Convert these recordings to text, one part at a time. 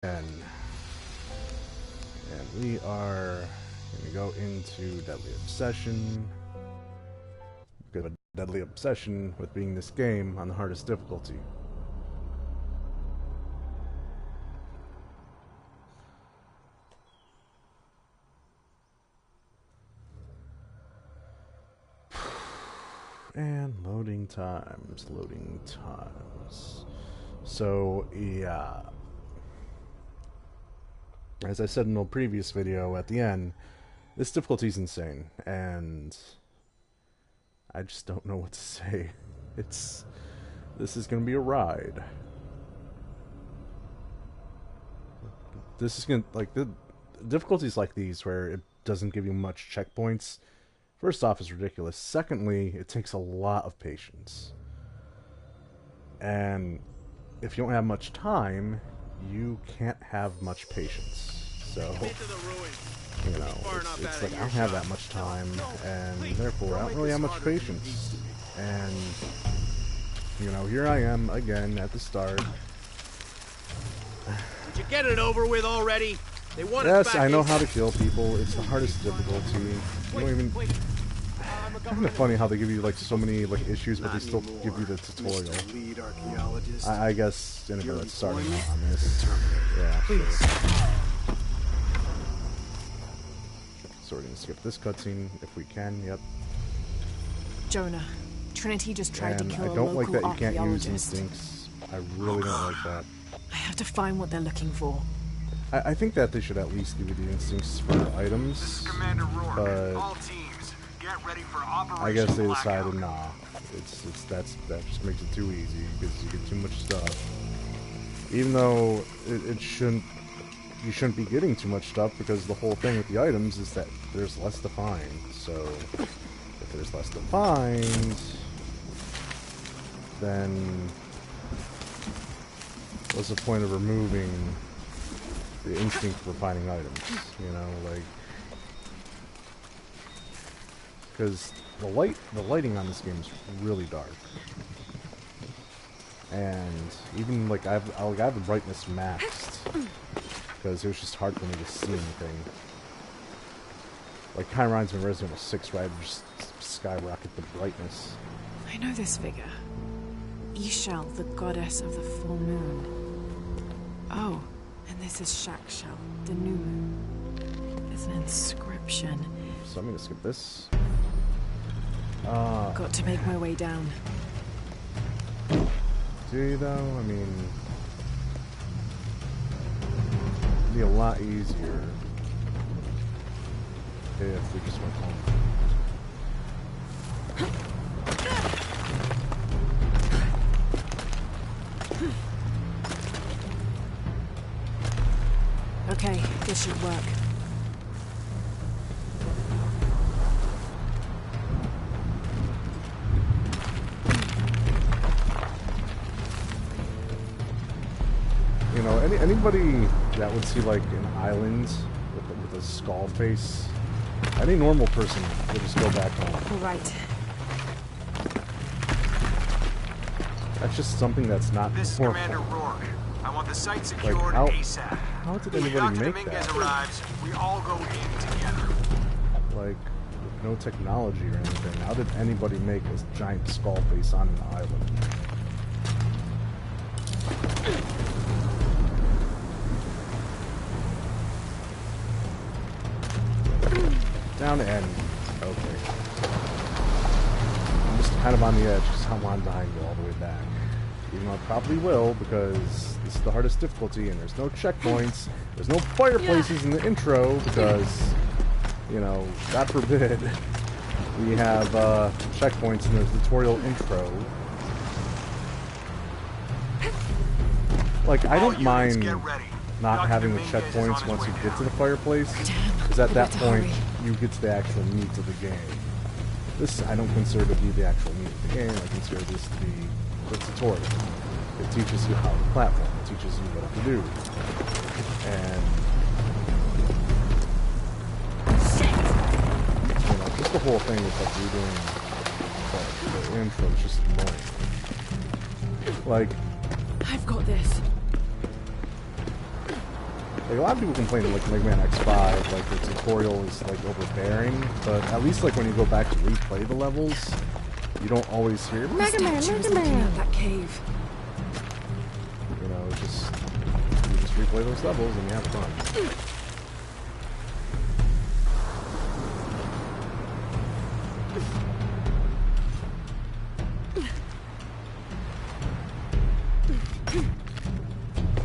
And we are going to go into Deadly Obsession. Because of a deadly obsession with beating this game on the hardest difficulty. And loading times. So, yeah. As I said in a previous video at the end, this difficulty is insane, and I just don't know what to say. This is gonna be a ride. This is gonna, like, the difficulties like these where it doesn't give you much checkpoints, first off, is ridiculous. Secondly, it takes a lot of patience. And if you don't have much time, you can't have much patience. So, you know, it's like I don't have that much time, and therefore I don't really have much patience. And, you know, here I am again at the start. Did you get it over with already? They want us Yes, back I know in. how to kill people. It's the hardest difficulty. You don't even... Kind of funny how they give you like so many like issues, but they still give you the tutorial. I guess anybody that's starting out on this, yeah. So we're gonna skip this cutscene if we can. Yep. Jonah, Trinity just tried to kill I don't a like local that you can't use archaeologist. instincts. I really don't like that. I have to find what they're looking for. I think that they should at least give you the instincts for items. This is Commander Rourke. But all teams, get ready for Operation I guess they Blackout. decided nah. That just makes it too easy because you get too much stuff. Even though it shouldn't, you shouldn't be getting too much stuff because the whole thing with the items is that there's less to find. So if there's less to find, then what's the point of removing the instinct for finding items? You know, like, because the lighting on this game is really dark, and even like I have the brightness maxed because it was just hard for me to see anything. Like, kind of reminds me of Resident Evil 6, right? Just skyrocket the brightness. I know this figure. Ishal, the goddess of the full moon. Oh, and this is Shakshal, the new moon. There's an inscription. So I'm gonna skip this. Got to make my way down. Do you though? I mean, it'd be a lot easier if we just went home. Okay, this should work. You know, anybody that would see like an island with a skull face, any normal person would just go back home. All right. That's just something that's not This is normal. Commander Rourke. I want the site secured how- ASAP. How did When anybody Dr. make Dominguez that? arrives, we all go in together. Like, with no technology or anything. How did anybody make a giant skull face on an island? Down to end. Okay. I'm just kind of on the edge because I want to go all the way back. Even though I probably will, because this is the hardest difficulty and there's no checkpoints. There's no fireplaces in the intro because, you know, God forbid, we have checkpoints in the tutorial intro. Like, I All don't units mind get ready. not Dr. having the Dominguez is on checkpoints his once way you now. get to the fireplace, Damn, because at we that better point, hurry. you get to the actual meat of the game. This, I don't consider to be the actual meat of the game. I consider this to be the tutorial. It teaches you how to platform. It teaches you what to do. And, you know, just the whole thing with like redoing the intro is just annoying. Like, I've got this. Like, a lot of people complain that, like, Mega Man X5, like, the tutorial is, like, overbearing, but at least, like, when you go back to replay the levels, you don't always hear, Mega Man, Mega Man! That cave. You know, you just replay those levels and you have fun.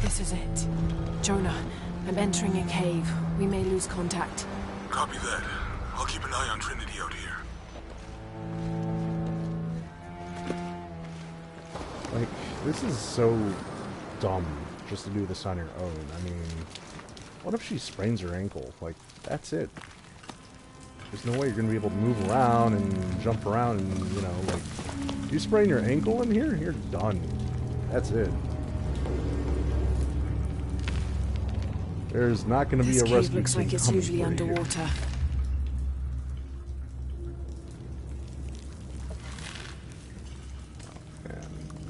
This is it. Jonah, I'm entering a cave. We may lose contact. Copy that. I'll keep an eye on Trinity out here. Like, this is so dumb just to do this on your own. I mean, what if she sprains her ankle? Like, that's it. There's no way you're going to be able to move around and jump around and, you know, like, you sprain your ankle in here, you're done. That's it. There's not going to be a rescue team looks like it's coming usually for you. underwater.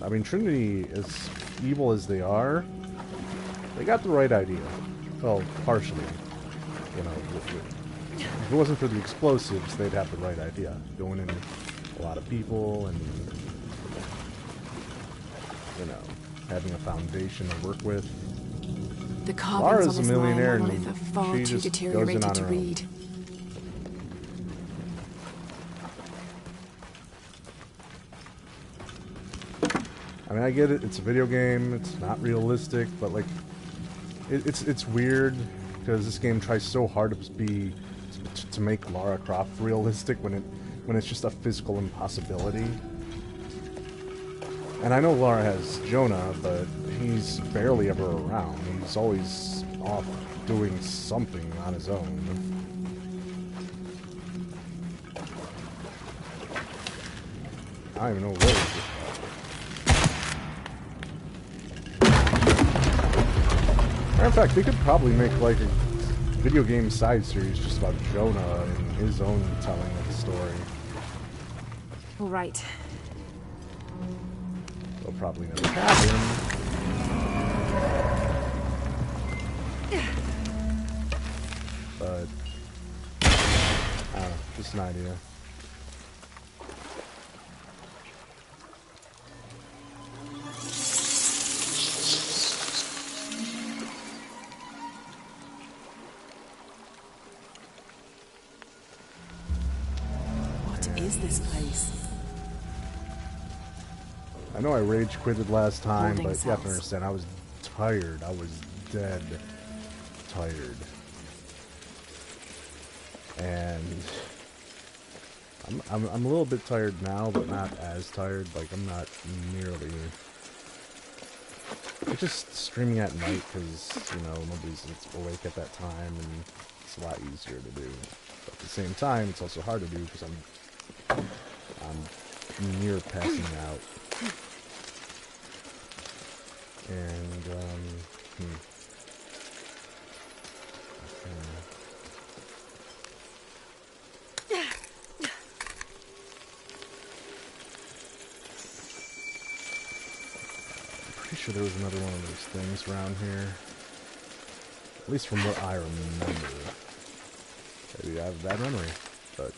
I mean, Trinity, as evil as they are, they got the right idea. Well, partially. You know, if it wasn't for the explosives, they'd have the right idea. Going in a lot of people and, you know, having a foundation to work with. The carvings Lara's on a this millionaire Mayan and monolith are far she too just goes in deteriorated on to her own. read. I mean, I get it. It's a video game. It's not realistic, but like, it's weird because this game tries so hard to make Lara Croft realistic when it's just a physical impossibility. And I know Lara has Jonah, but he's barely ever around. He's always off doing something on his own. I don't even know where he's. Matter of fact, they could probably make like a video game side series just about Jonah and his own telling of the story. All right. It'll probably never happen. But I don't know, just an idea. Is this place? I know I rage quitted last time, Holding but you have to cells. understand, I was tired. I was dead tired. And I'm a little bit tired now, but not as tired. Like, I'm not nearly. It's just streaming at night because, you know, nobody's awake at that time, and it's a lot easier to do. But at the same time, it's also hard to do because I'm near passing out. And, pretty sure there was another one of those things around here. At least from what I remember. Maybe I have a bad memory, but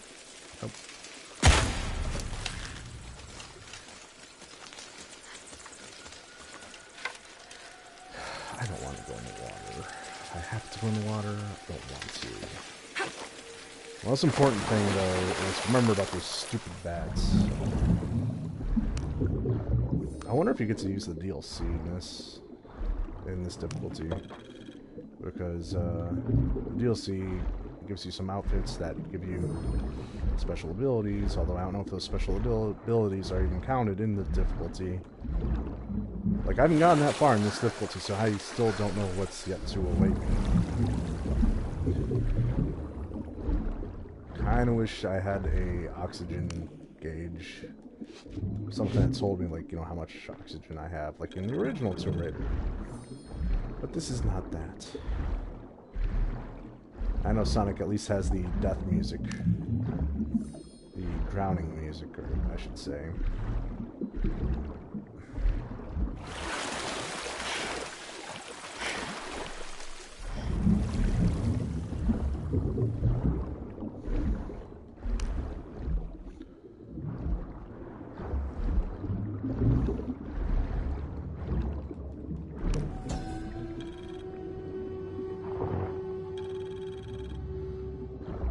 nope. I don't want to go in the water. I have to go in the water. I don't want to. The most important thing, though, is remember about those stupid bats. I wonder if you get to use the DLC in this difficulty, because the DLC gives you some outfits that give you special abilities, although I don't know if those special abilities are even counted in the difficulty. Like, I haven't gotten that far in this difficulty, so I still don't know what's yet to await me. Kinda wish I had a oxygen gauge. Something that told me, like, you know, how much oxygen I have, like in the original Tomb Raider. But this is not that. I know Sonic at least has the death music. The drowning music, or I should say.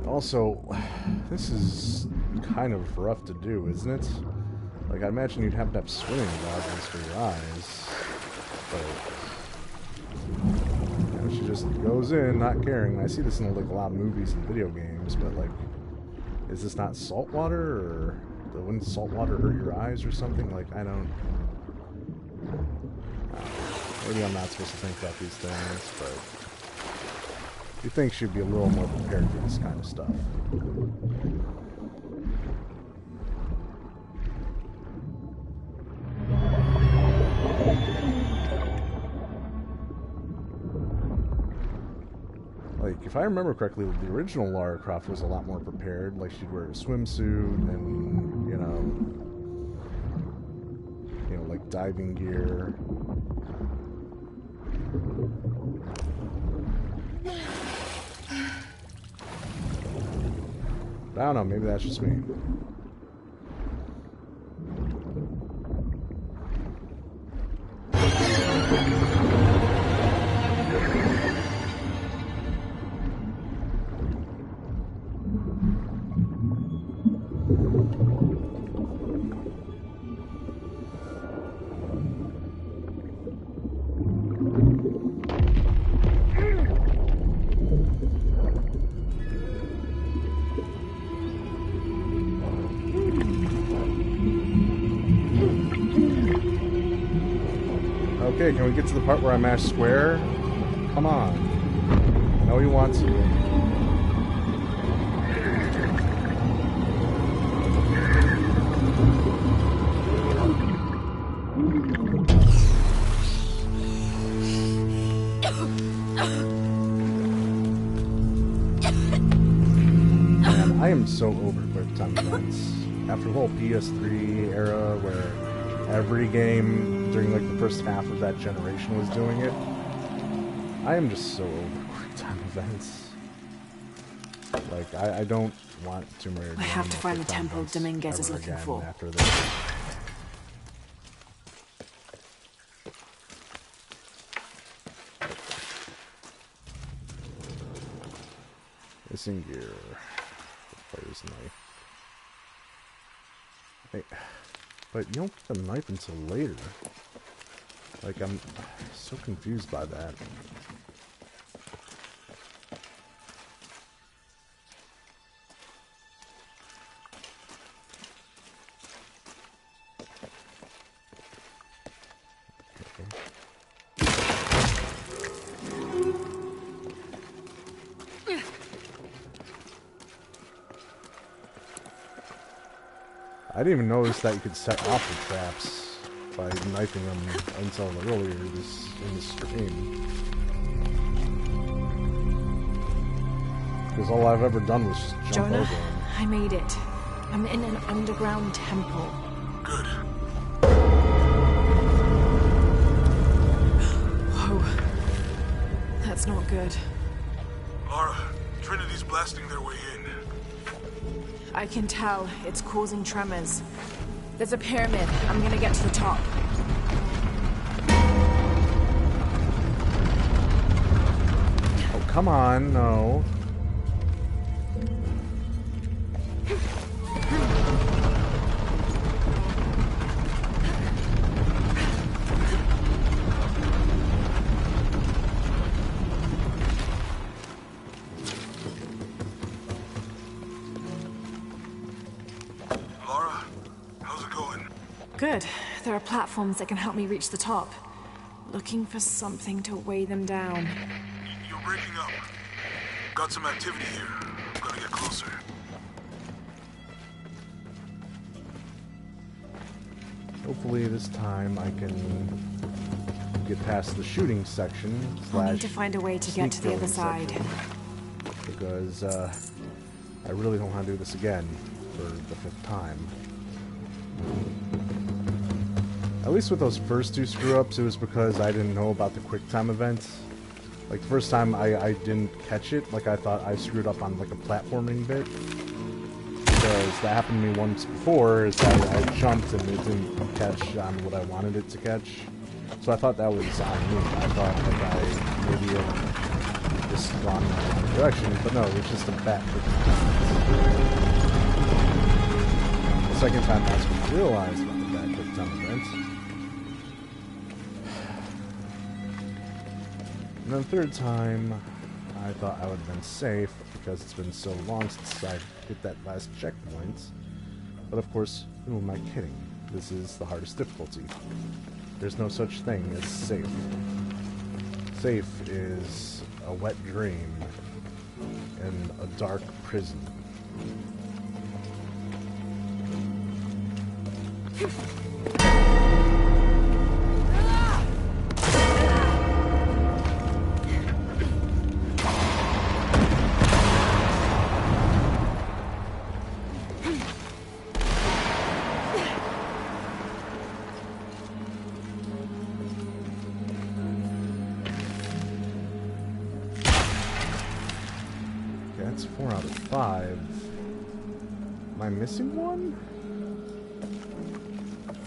Also, this is kind of rough to do, isn't it? Like, I imagine you'd have to have swimming goggles for your eyes. But, you know, she just goes in, not caring. I see this in, like, a lot of movies and video games, but, like, is this not salt water, or wouldn't salt water hurt your eyes or something? Like, I don't... Maybe I'm not supposed to think about these things, but you think she'd be a little more prepared for this kind of stuff. Like, if I remember correctly, the original Lara Croft was a lot more prepared. Like, she'd wear a swimsuit and, you know, like diving gear. I don't know, maybe that's just me. Okay, can we get to the part where I mash square? Come on. I know he wants to. Man, I am so over quick time events. After the whole PS3 era where every game during like the first half of that generation was doing it, I am just so over quick time events. Like, I don't want Tomb Raider. I have to find the temple Dominguez is looking for. After this. Missing gear. Player's knife. Hey, but you don't get the knife until later. Like, I'm so confused by that. I didn't even notice that you could set off the traps by knifing them until earlier in the stream. Because all I've ever done was just jump over them. I made it. I'm in an underground temple. Good. Whoa. That's not good. Lara, Trinity's blasting their way in. I can tell. It's causing tremors. There's a pyramid. I'm gonna get to the top. Oh, come on, no. Good. There are platforms that can help me reach the top. Looking for something to weigh them down. You're breaking up. Got some activity here. Gotta get closer. Hopefully this time I can get past the shooting section. I need to find a way to get to the other side. Because I really don't want to do this again for the 5th time. At least with those first 2 screw-ups, it was because I didn't know about the QuickTime events. Like, the first time I didn't catch it, like, I thought I screwed up on, like, a platforming bit. Because that happened to me once before, is that I jumped and it didn't catch on what I wanted it to catch. So I thought that was on me. I thought, like, I maybe just gone in the wrong direction, but no, it was just a bat for the second time that's when I realized about the bat quick time event. And then the third time, I thought I would have been safe because it's been so long since I hit that last checkpoint. But of course, who am I kidding? This is the hardest difficulty. There's no such thing as safe. Safe is a wet dream in a dark prison. That's 4 out of 5. Am I missing one?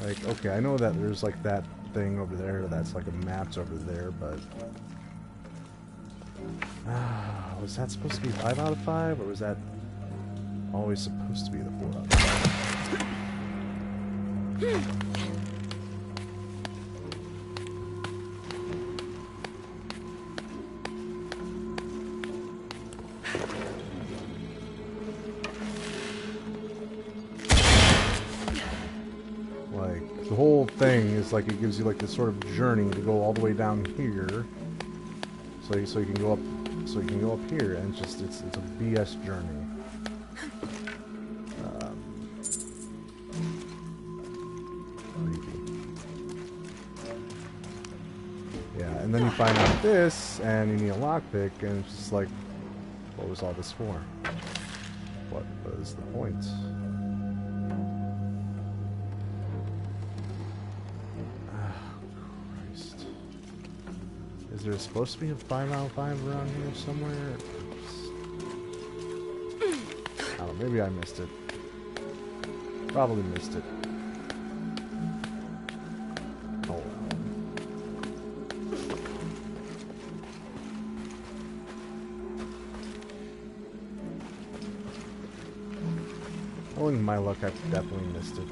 Like, okay, I know that there's like that thing over there that's like a map's over there, but... was that supposed to be 5 out of 5, or was that always supposed to be the 4 out of 5? The whole thing is like it gives you like this sort of journey to go all the way down here, so you can go up, here, and it's a BS journey. Creepy. Yeah, and then you find out this, and you need a lockpick, and it's just like, what was all this for? What was the point? Is there supposed to be a 5 out of 5 around here somewhere? I don't know, maybe I missed it. Probably missed it. Oh. Knowing my luck, I've definitely missed it.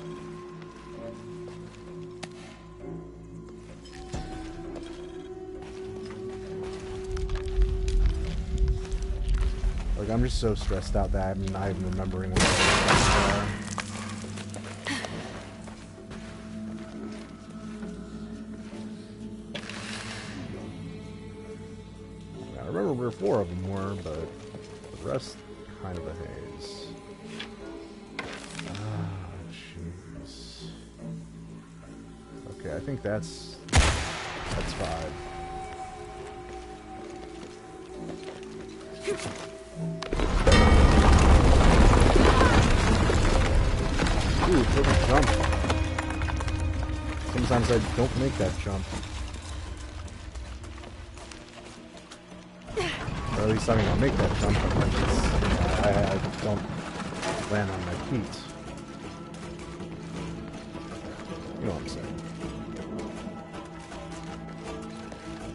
I'm just so stressed out that I'm not even remembering what I remember where 4 of them were, but the rest kind of a haze. Ah, jeez. Okay, I think that's 5. Ooh, perfect jump. Sometimes I don't make that jump. Or at least, I mean, I'll make that jump, but I don't land on my feet. You know what I'm saying.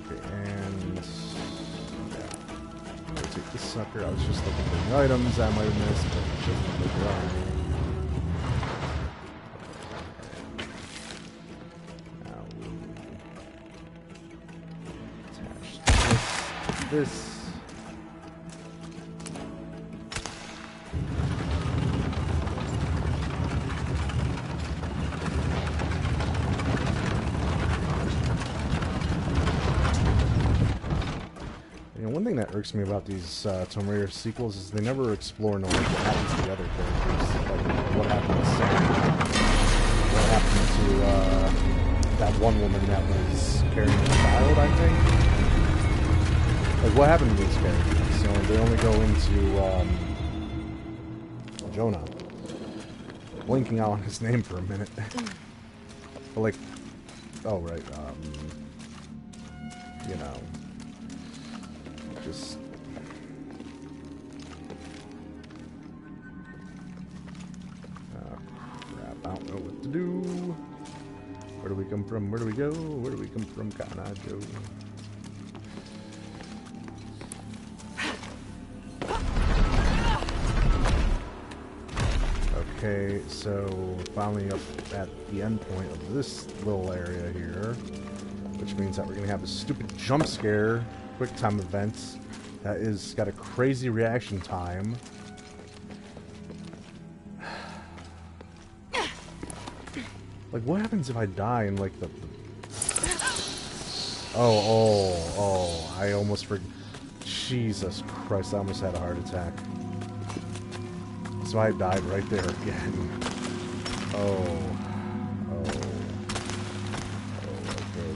Okay, and... yeah. I'll take this sucker. I was just looking for the items I might have missed, but it doesn't look right. This. You know, one thing that irks me about these Tomb Raider sequels is they never explore what happens to the other characters. Like, what happened to Sam? What happened to that one woman that was carrying a child, I think? Like, what happened to these characters? So they only go into, Jonah. Blinking out on his name for a minute. But like, oh right, you know, just... crap, I don't know what to do. Where do we come from? Where do we go? Where do we come from, Cotton Eye Joe? Okay, so finally up at the end point of this little area here, which means that we're gonna have a stupid jump scare, quick time event that is got a crazy reaction time. Like, what happens if I die in like the? Oh! I almost forgot. Jesus Christ! I almost had a heart attack. So I died right there again. Okay,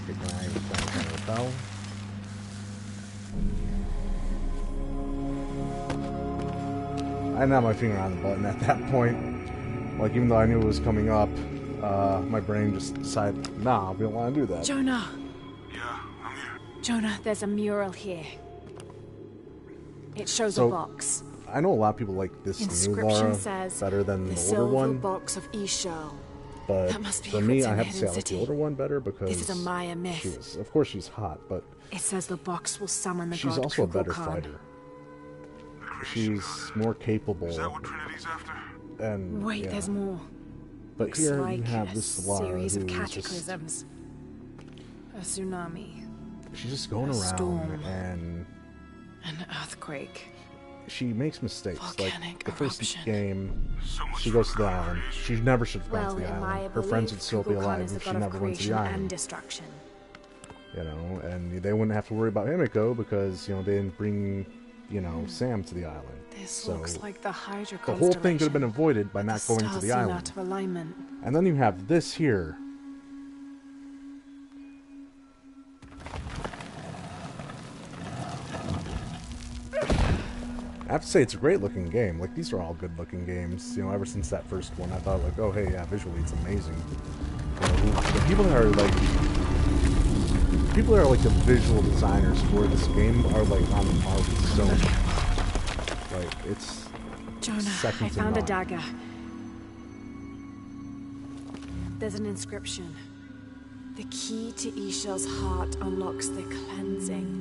can I repel? I didn't have my finger on the button at that point. Like, even though I knew it was coming up, my brain just decided, nah, we don't want to do that. Jonah! Yeah, I'm here. Jonah, there's a mural here. It shows a box. I know a lot of people like this new Laura better than the older one. Box of Ishal. But for me, I have to say I like the older one better because this is a Maya myth. Of course, she's hot, but it says the box will summon the god. She's also a better fighter. She's more capable. Is that what Trinity's after? And wait, yeah. There's more. But looks here like you have this Laura series of who is cataclysms. A tsunami. She's just going around storm. and An earthquake. she makes mistakes. Volcanic like the first eruption. game, she goes to the island. She never should have gone to the island. Her friends would still be alive if she never went to the island. And destruction. You know, and they wouldn't have to worry about Himiko because, you know, they didn't bring, you know, Sam to the island. This looks like the Hydra the whole thing could have been avoided by not going to the island. Out of alignment. And then you have this here. I have to say, it's a great looking game. Like, these are all good looking games. You know, ever since that first one, I thought, like, oh, hey, yeah, visually it's amazing. You know, the people that are like the visual designers for this game are like on par with Sony. Like, it's Jonah, second I to found a none. dagger. There's an inscription. The key to Ishal's heart unlocks the cleansing.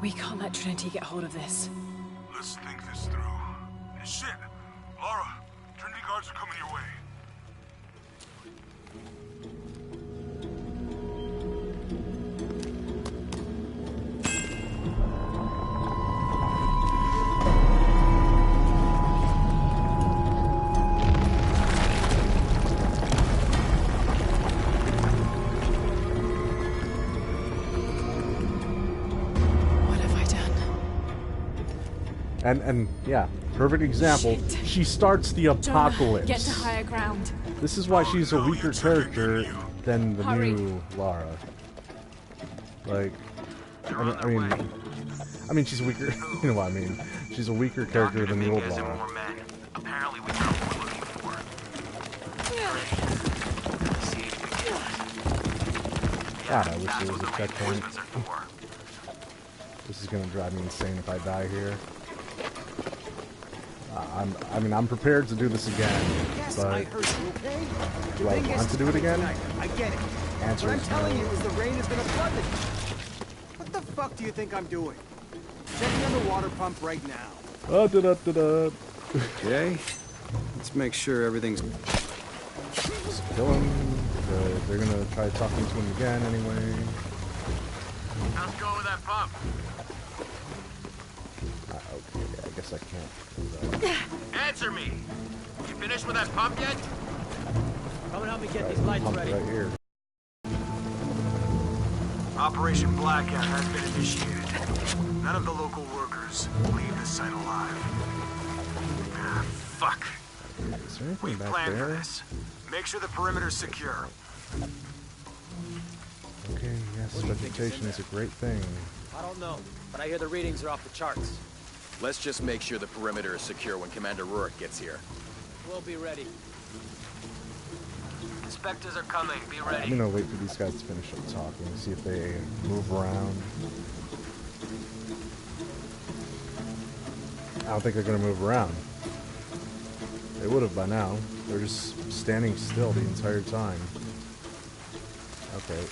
We can't let Trinity get hold of this. Let's think this through. Shit! Laura, Trinity guards are coming your way. And yeah, perfect example. Shit. She starts the apocalypse. Jonah, get to higher ground. This is why she's a weaker character than the Hurry. new Lara. Like, I mean, she's a weaker. You know what I mean? She's a weaker character than the old Lara. More men. Apparently we found what we're looking for. See if we can. God, I wish That's there was what a the checkpoint. reinforcements are for. This is gonna drive me insane if I die here. I mean, I'm prepared to do this again, Yes, but I heard you, okay? do I want to do it again? I get it. Answer What I'm is telling no. you is the rain is gonna flood it. What the fuck do you think I'm doing? Checking on the water pump right now. Okay, let's make sure everything's... Just kill him, because they're gonna try talking to him again anyway. How's it going with that pump? Okay, I guess I can't do that. Answer me. You finished with that pump yet? Come and help me get these lights Pump ready. right here. Operation Blackout has been initiated. None of the local workers will leave the site alive. Ah, fuck. Is there anything We've back planned for there? this. Make sure the perimeter's secure. Okay, yes, vegetation is a great thing. I don't know, but I hear the readings are off the charts. Let's just make sure the perimeter is secure when Commander Rourke gets here. We'll be ready. Inspectors are coming. Be I'm ready. gonna wait for these guys to finish up talking, see if they move around. I don't think they're gonna move around. They would have by now. They're just standing still the entire time. Okay.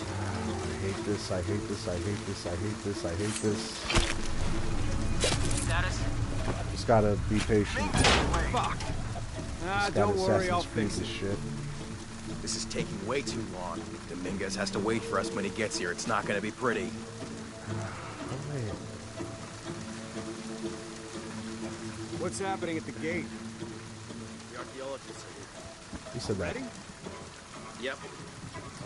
I hate this, I hate this, I hate this, I hate this, I hate this. Status? Just gotta be patient. Fuck. Ah, Just don't gotta worry, I'll Assassin's Creed fix this it. shit. This is taking way too long. Dominguez has to wait for us when he gets here. It's not gonna be pretty. Oh, wait. What's happening at the gate? The archaeologists are here. Who said that? Ready? Yep.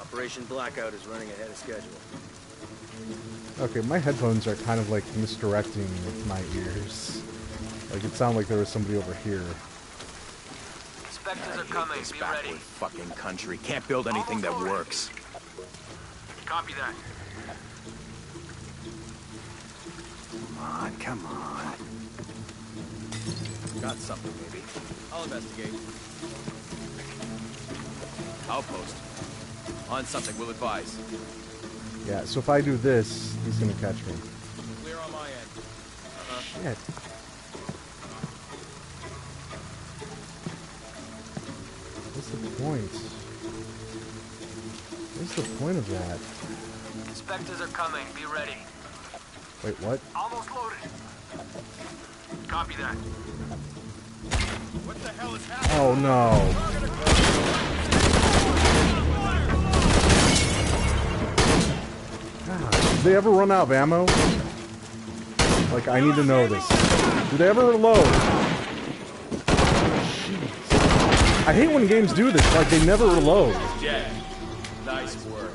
Operation Blackout is running ahead of schedule. Okay, my headphones are kind of like misdirecting with my ears. Like it sounded like there was somebody over here. Inspectors I are coming. hate this Be backward ready. fucking country. Can't build anything that works. Copy that. Come on. Got something, maybe. I'll investigate. Outpost. On something, we'll advise. Yeah, so if I do this, he's gonna catch me. Clear on my end. Shit. What's the point? What's the point of that? Inspectors are coming. Be ready. Wait, what? Almost loaded. Copy that. What the hell is happening? Oh no. God, did they ever run out of ammo? Like, I need to know this. Do they ever reload? Jeez. I hate when games do this, like they never reload. Dead. Nice work.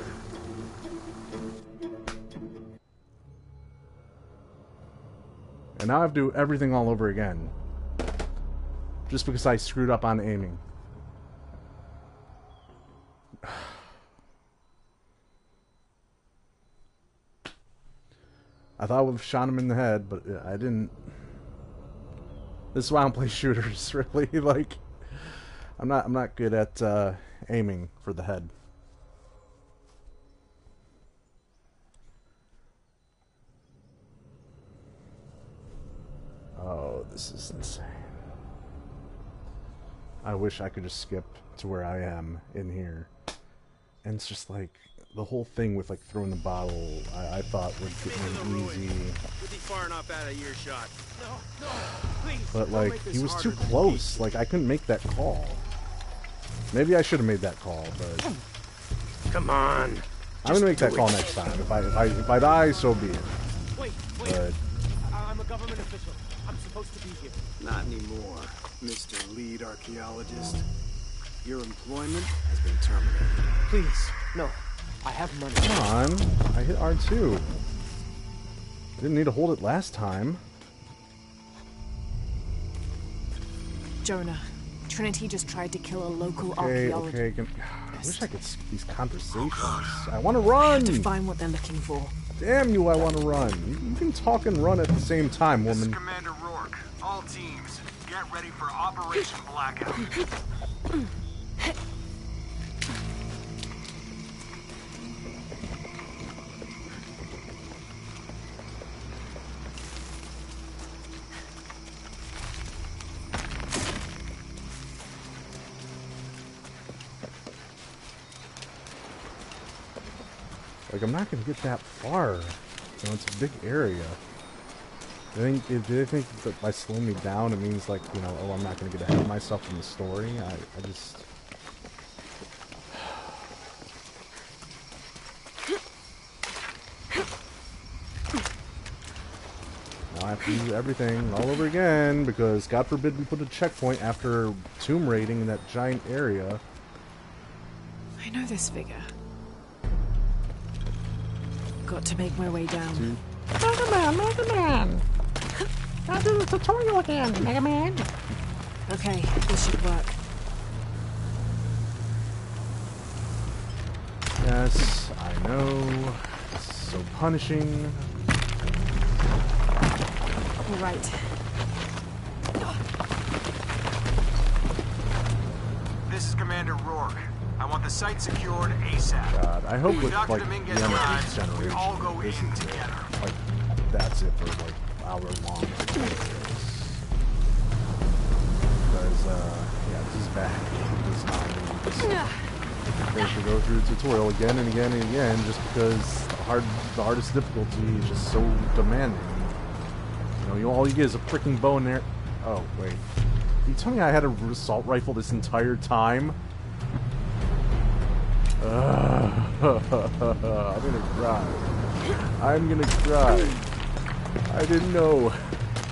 And now I have to do everything all over again. Just because I screwed up on aiming. I thought I would have shot him in the head, but I didn't. This is why I don't play shooters, really. Like, I'm not good at aiming for the head. Oh, this is insane. I wish I could just skip to where I am in here. And it's just like, the whole thing with like throwing the bottle, I thought would get easy. We'll be far enough out of earshot. No, please. But don't like, make this he was too harder than it close. Like, I couldn't make that call. Maybe I should have made that call, but Come on. I'm gonna make that call next time. If I die, so be it. needs. Wait. But I'm a government official. I'm supposed to be here. Not anymore, Mr. Lead Archaeologist. Your employment has been terminated. Please, no. I have money. come on, I hit R2. Didn't need to hold it last time. Jonah, Trinity just tried to kill a local Okay, archaeologist. okay. I wish I could skip these conversations. I want to run. To find what they're looking for. Damn you! I want to run. You can talk and run at the same time, This is woman. Commander Rourke. All teams, get ready for Operation Blackout. Like, I'm not gonna get that far. You know, it's a big area. Do they think that by slowing me down, it means like, you know, oh, I'm not gonna get ahead of myself in the story? I just. Now I have to do everything all over again because God forbid we put a checkpoint after tomb raiding in that giant area. I know this figure. Got to make my way down. Mega Man! I'll do the tutorial again, Mega Man! Okay, this should work. Yes, I know. This is so punishing. All right. This is Commander Rourke. I want the site secured ASAP. God, I hope When with Dr. like Dominguez the end of arrives, this we generation, all go this in is it. together. Like, that's it for like hour long. Because yeah, this is bad. This is not. Just going to go through the tutorial again and again and again just because hardest difficulty is just so demanding. You know, all you get is a freaking bow and arrow. Oh wait, you tell me I had an assault rifle this entire time? I'm gonna cry. I'm gonna cry. I didn't know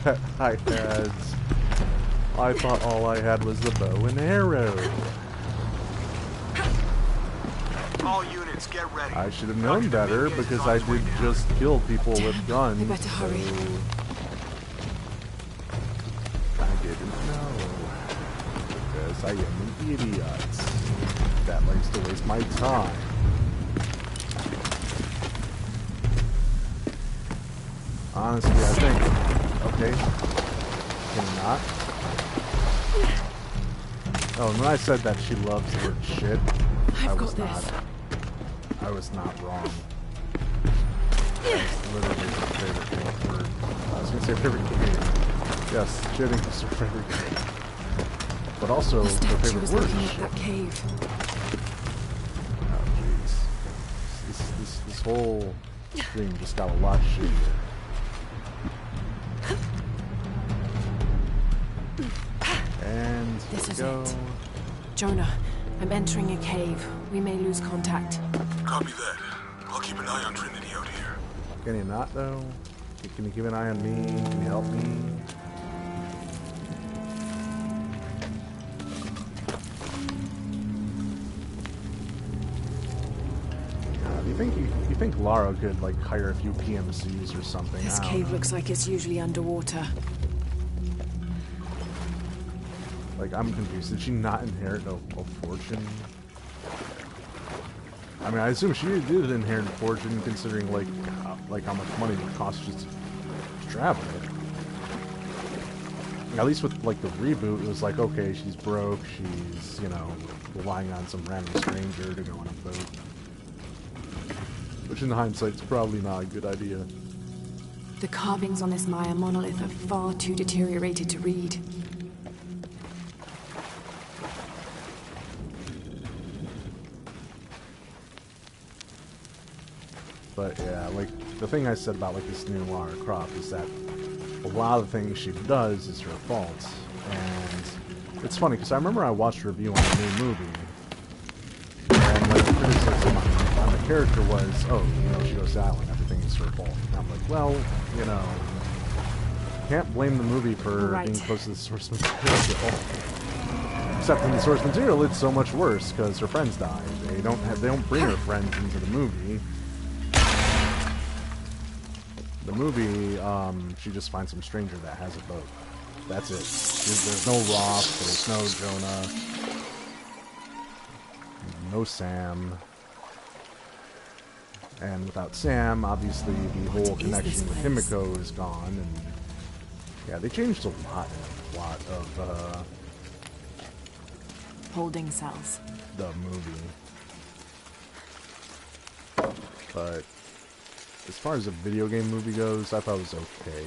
that I had. I thought all I had was the bow and arrow. All units, get ready. I should have known better because I did just kill people with guns. We better hurry. So I didn't know because I am an idiot that likes to waste my time. Honestly, I think. Okay. Can you not? Oh, and when I said that she loves the word shit, I was not wrong. That's literally her favorite word. I was going to say favorite game. Yes, shitting is her favorite game. But also her favorite word is shit. That cave. Oh, jeez. This whole stream just got a lot shittier. And this is go. it. Jonah, I'm entering a cave. We may lose contact. Copy that. I'll keep an eye on Trinity out here. Can you not, though? Can you keep an eye on me? Can you help me? You think Lara could, like, hire a few PMCs or something? This cave looks like it's usually underwater. Like, I'm confused. Did she not inherit a fortune? I mean, I assume she did inherit a fortune, considering, like how much money it costs just to travel. At least with, like, the reboot, it was like, okay, she's broke, she's, you know, relying on some random stranger to go on a boat. Which, in hindsight, is probably not a good idea. The carvings on this Maya monolith are far too deteriorated to read. But yeah, like, the thing I said about, like, this new Lara Croft is that a lot of the things she does is her fault. And it's funny, because I remember I watched a review on the new movie, and, like, the criticism on the character was, oh, you know, she goes to the island, everything is her fault. And I'm like, well, you know, can't blame the movie for being close to the source material. Except in the source material, it's so much worse, because her friends die. They don't bring her friends into the movie. The movie, she just finds some stranger that has a boat. That's it. There's no Roth, there's no Jonah, no Sam. And without Sam, obviously the whole connection with Himiko is gone. And yeah, they changed a lot of Holding cells. the movie. But as far as a video game movie goes, I thought it was okay.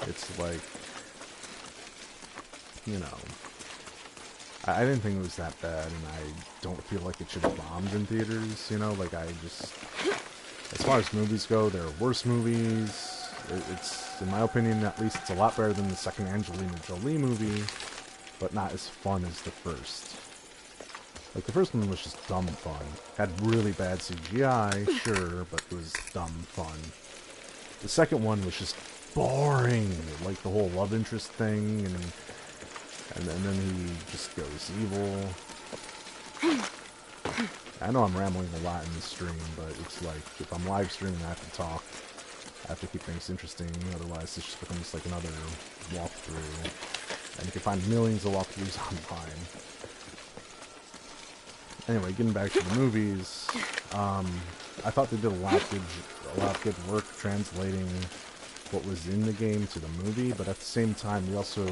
It's like, you know, I didn't think it was that bad, and I don't feel like it should have bombed in theaters, you know, like, as far as movies go, there are worse movies. It's, in my opinion, at least, it's a lot better than the second Angelina Jolie movie, but not as fun as the first. Like, the first one was just dumb fun. Had really bad CGI, sure, but it was dumb fun. The second one was just boring, like the whole love interest thing, and then he just goes evil. I know I'm rambling a lot in this stream, but it's like, if I'm live streaming, I have to talk. I have to keep things interesting, otherwise this just becomes like another walkthrough. And you can find millions of walkthroughs online. Anyway, getting back to the movies, I thought they did a lot of good work translating what was in the game to the movie, but at the same time, they also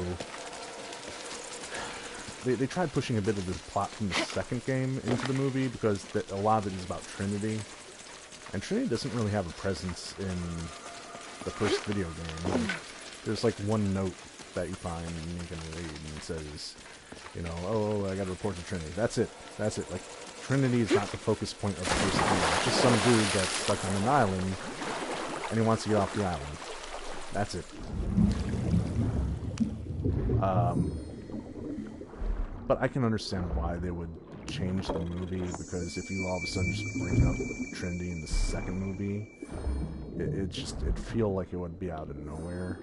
they tried pushing a bit of the plot from the second game into the movie, because a lot of it is about Trinity, and Trinity doesn't really have a presence in the first video game. Like, there's like one note that you find and you can read, and it says, you know, oh, I gotta report to Trinity. That's it. Like, Trinity is not the focus point of the first game. It's just some dude that's stuck on an island, and he wants to get off the island. That's it. But I can understand why they would change the movie, because if you all of a sudden just bring up Trinity in the second movie, it'd feel like it would be out of nowhere.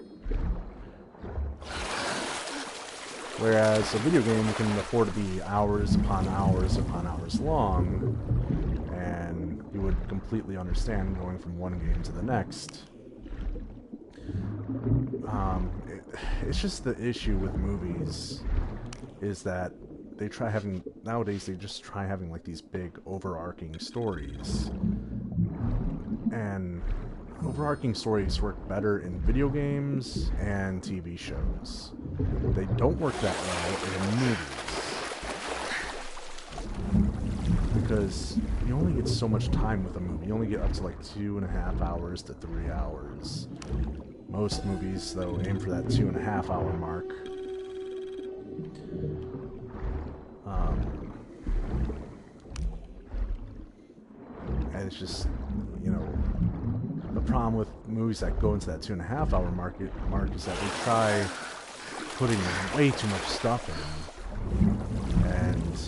Whereas a video game can afford to be hours upon hours upon hours long, and you would completely understand going from one game to the next. It's just the issue with movies is that they try having, nowadays they just try having like these big overarching stories. And overarching stories work better in video games and TV shows. They don't work that well in movies. Because you only get so much time with a movie. You only get up to like 2.5 hours to 3 hours. Most movies, though, aim for that 2.5 hour mark. And it's just, you know, the problem with movies that go into that 2.5 hour mark is that they try putting way too much stuff in. And,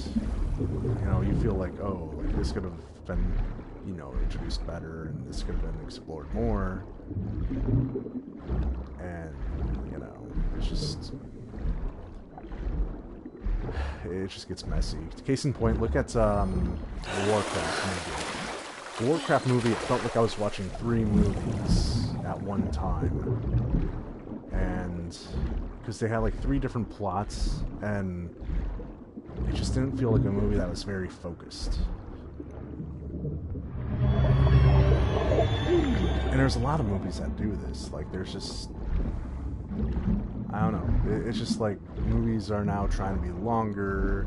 you know, you feel like, oh, like this could have been, you know, introduced better, and this could have been explored more. And, you know, it's just... it just gets messy. Case in point, look at the Warcraft movie. The Warcraft movie, it felt like I was watching 3 movies at one time. And because they had like 3 different plots, and it just didn't feel like a movie that was very focused. And there's a lot of movies that do this. Like, there's just... I don't know. It's just like movies are now trying to be longer,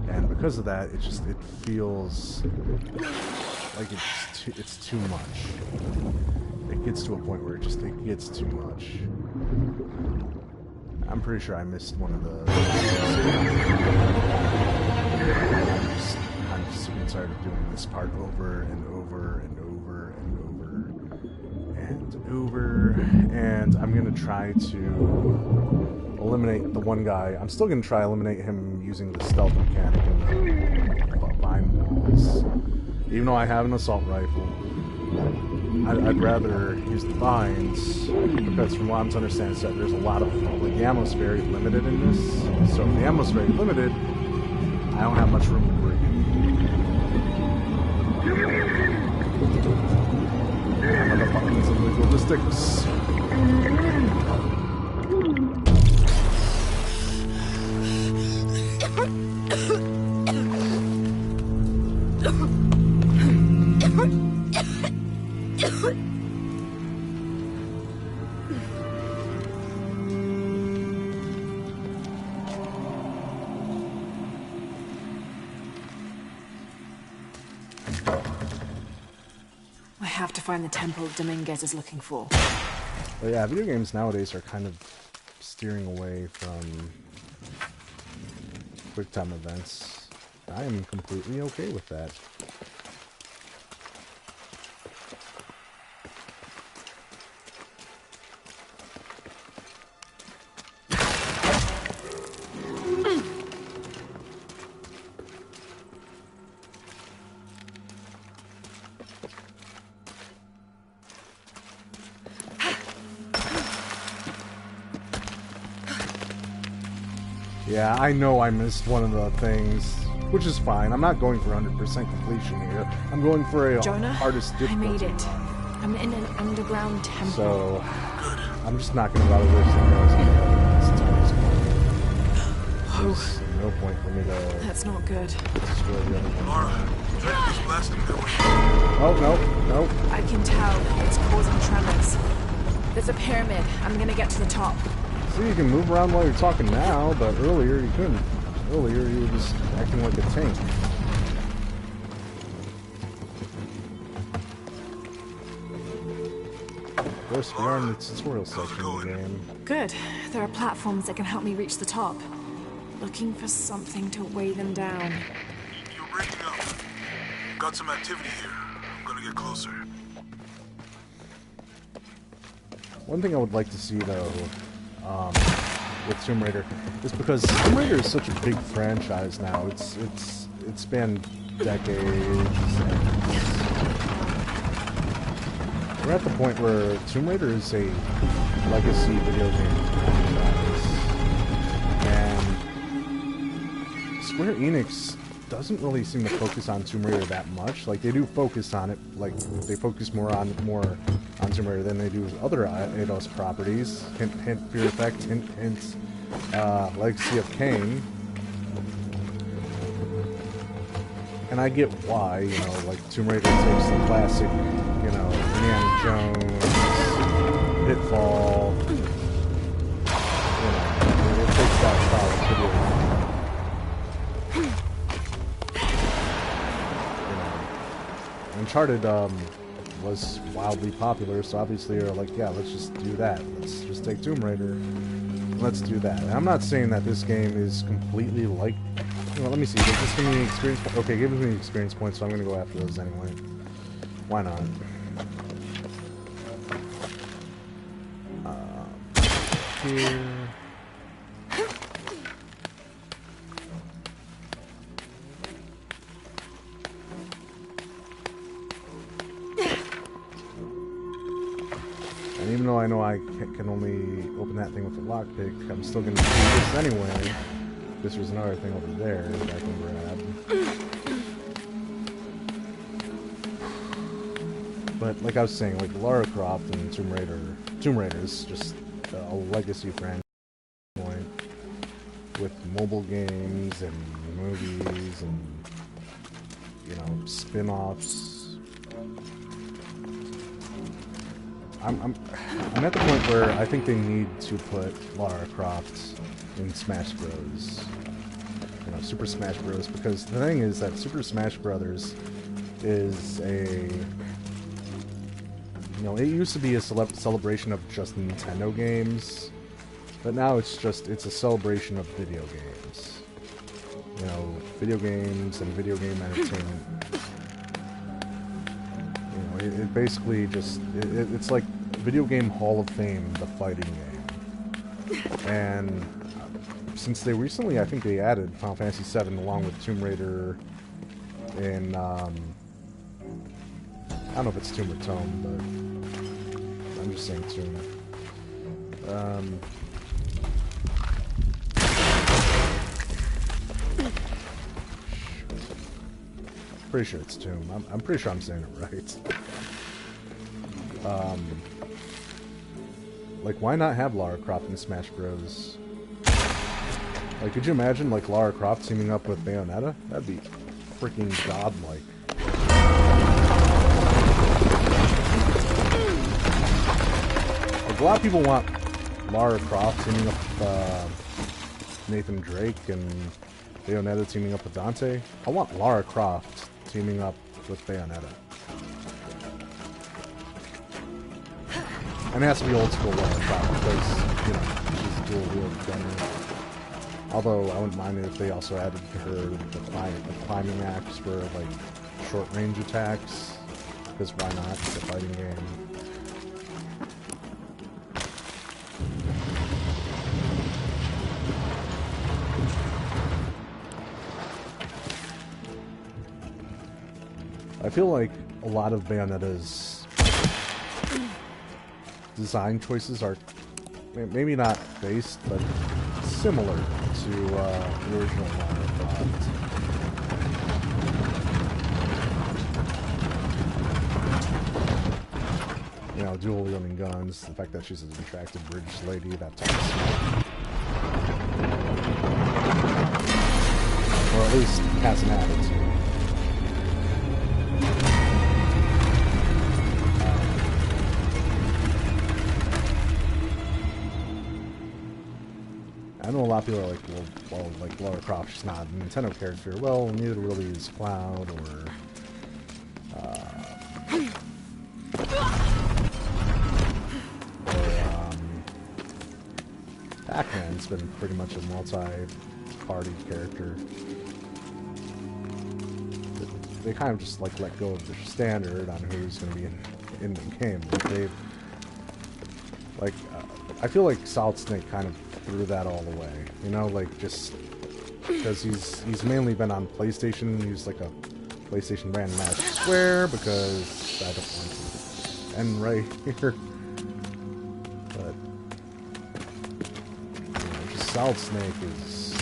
and because of that, it feels like it's too much. It gets to a point where it gets too much. I'm pretty sure I missed one of the... I'm just sick and tired of doing this part over and over and over and over and over, and I'm gonna try to eliminate the one guy. I'm still gonna try to eliminate him using the stealth mechanic and the vine walls. Even though I have an assault rifle, I'd rather use the vines, because from what I'm to understand is that there's a lot of, like, the ammo's very limited in this, so if the ammo's very limited, I don't have much room to breathe. I'm the buttons and wiggle the sticks. I have to find the temple Dominguez is looking for. But yeah, video games nowadays are kind of steering away from quick time events. I am completely okay with that. Yeah, I know I missed one of the things, which is fine. I'm not going for 100% completion here. I'm going for a Jonah, hardest difficulty. I made it. I'm in an underground temple. So, I'm just not going to bother wasting those There's no point for me to... That's not good. Destroy the other one. Laura, Trinity's blasting that way. Oh, no. I can tell. It's causing tremors. There's a pyramid. I'm gonna get to the top. See, you can move around while you're talking now, but earlier you couldn't. Earlier you were just acting like a tank. Of course, we are in the tutorial section of the game. Good. There are platforms that can help me reach the top. Looking for something to weigh them down. You're breaking up. Got some activity here. I'm gonna get closer. One thing I would like to see, though, with Tomb Raider, is because Tomb Raider is such a big franchise now. It's spanned decades. We're at the point where Tomb Raider is a legacy video game franchise, and Square Enix doesn't really seem to focus on Tomb Raider that much. Like, they do focus on it, like, they focus more on Tomb Raider than they do with other Eidos properties. Hint, hint, Fear Effect, hint, hint, Legacy of Kain. And I get why, you know, like, Tomb Raider takes the classic, you know, Indiana Jones, Pitfall, you know, it takes that style of video game. Uncharted was wildly popular, so obviously they're like, yeah, let's just do that. Let's just take Tomb Raider, and let's do that. And I'm not saying that this game is completely like... Well, let me see. Does this give me experience points? Okay, give me experience points, so I'm going to go after those anyway. Why not? Here... And even though I know I can only open that thing with a lockpick, I'm still going to do this anyway. This was another thing over there that I can grab. But like I was saying, like Lara Croft and Tomb Raider is just a legacy franchise with mobile games and movies and, you know, spin-offs. I'm at the point where I think they need to put Lara Croft in Smash Bros. You know, Super Smash Bros. Because the thing is that Super Smash Brothers is a... You know, it used to be a celebration of just Nintendo games, but now it's a celebration of video games. You know, video games and video game entertainment. It basically just... It's like Video Game Hall of Fame, the fighting game. And since they recently, I think they added Final Fantasy VII along with Tomb Raider and... I don't know if it's Tomb or Tome, but I'm just saying Tomb. Pretty sure it's Tomb. I'm pretty sure I'm saying it right. Like, why not have Lara Croft in Smash Bros? Like, could you imagine, like, Lara Croft teaming up with Bayonetta? That'd be freaking godlike. Like, a lot of people want Lara Croft teaming up with Nathan Drake and Bayonetta teaming up with Dante. I want Lara Croft teaming up with Bayonetta. And it has to be old school Lara Croft because, you know, she's a dual wield gunner. Although I wouldn't mind it if they also added to her the climbing axe for like short range attacks. Because why not? It's a fighting game. I feel like a lot of Bayonetta's design choices are maybe not based, but similar to the original Lara Croft. You know, dual wielding guns, the fact that she's an attractive British lady, that type of stuff. Or at least has an attitude. I know a lot of people are like, well, like Lara Croft, she's not a Nintendo character. Well, neither really is Cloud or Pac-Man's been pretty much a multi-party character. they kind of just like let go of their standard on who's going to be in the game. I feel like Solid Snake kind of threw that all away. You know, like just because he's mainly been on PlayStation. He's like a PlayStation brand Madison Square because I don't want to end right here. But just Solid Snake is.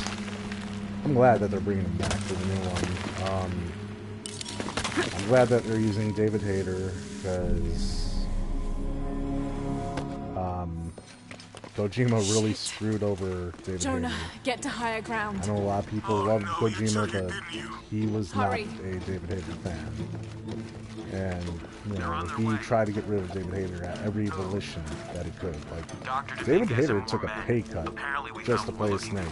I'm glad that they're bringing him back for the new one. I'm glad that they're using David Hayter because Kojima really screwed over David Jonah, Hayter. get to higher ground. I know a lot of people love Kojima, but he was Hurry. not a David Hayter fan. And, you know, he tried to get rid of David Hayter at every volition that he could. Like, David Hayter took a pay cut just to play a Snake.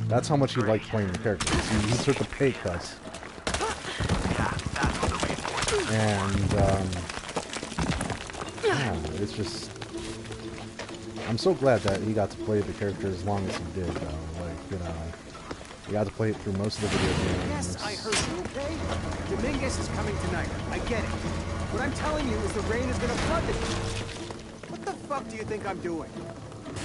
That's how much he liked playing the character. He took a pay cut. And, yeah, it's just... I'm so glad that he got to play the character as long as he did, though. Like, you know, he got to play it through most of the video games. Yes, I heard you, okay? Dominguez is coming tonight. I get it. What I'm telling you is the rain is gonna flood it. What the fuck do you think I'm doing?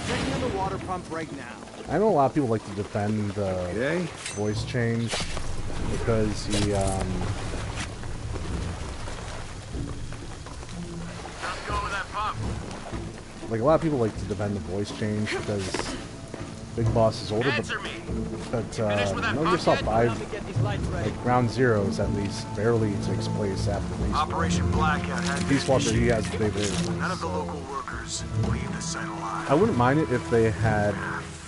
Checking on the water pump right now. I know a lot of people like to defend the voice change because he, like, a lot of people like to defend the voice change because Big Boss is older, but Metal Gear Solid 5, like, Ground Zeroes at least, barely takes place after Peace Walker. Operation Blackout had Peace Walker, he has David Hayter. None of the local workers leave the site alive. I wouldn't mind it if they had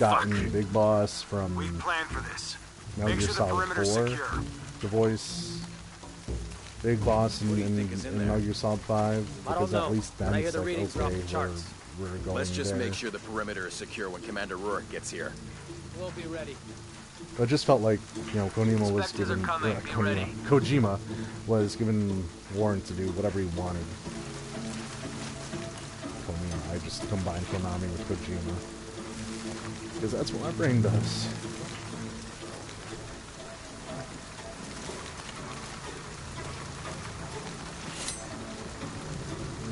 gotten Big Boss from We planned for this. Metal Make Gear sure the Solid perimeter's 4 secure. to voice Big Boss in Metal Gear Solid 5, because at least then it's like, okay, we're going Let's just there. make sure the perimeter is secure when Commander Rourke gets here. We'll be ready. It just felt like, you know, Kojima was given Warren to do whatever he wanted. Kojima, I just combined Konami with Kojima because that's what my brain does.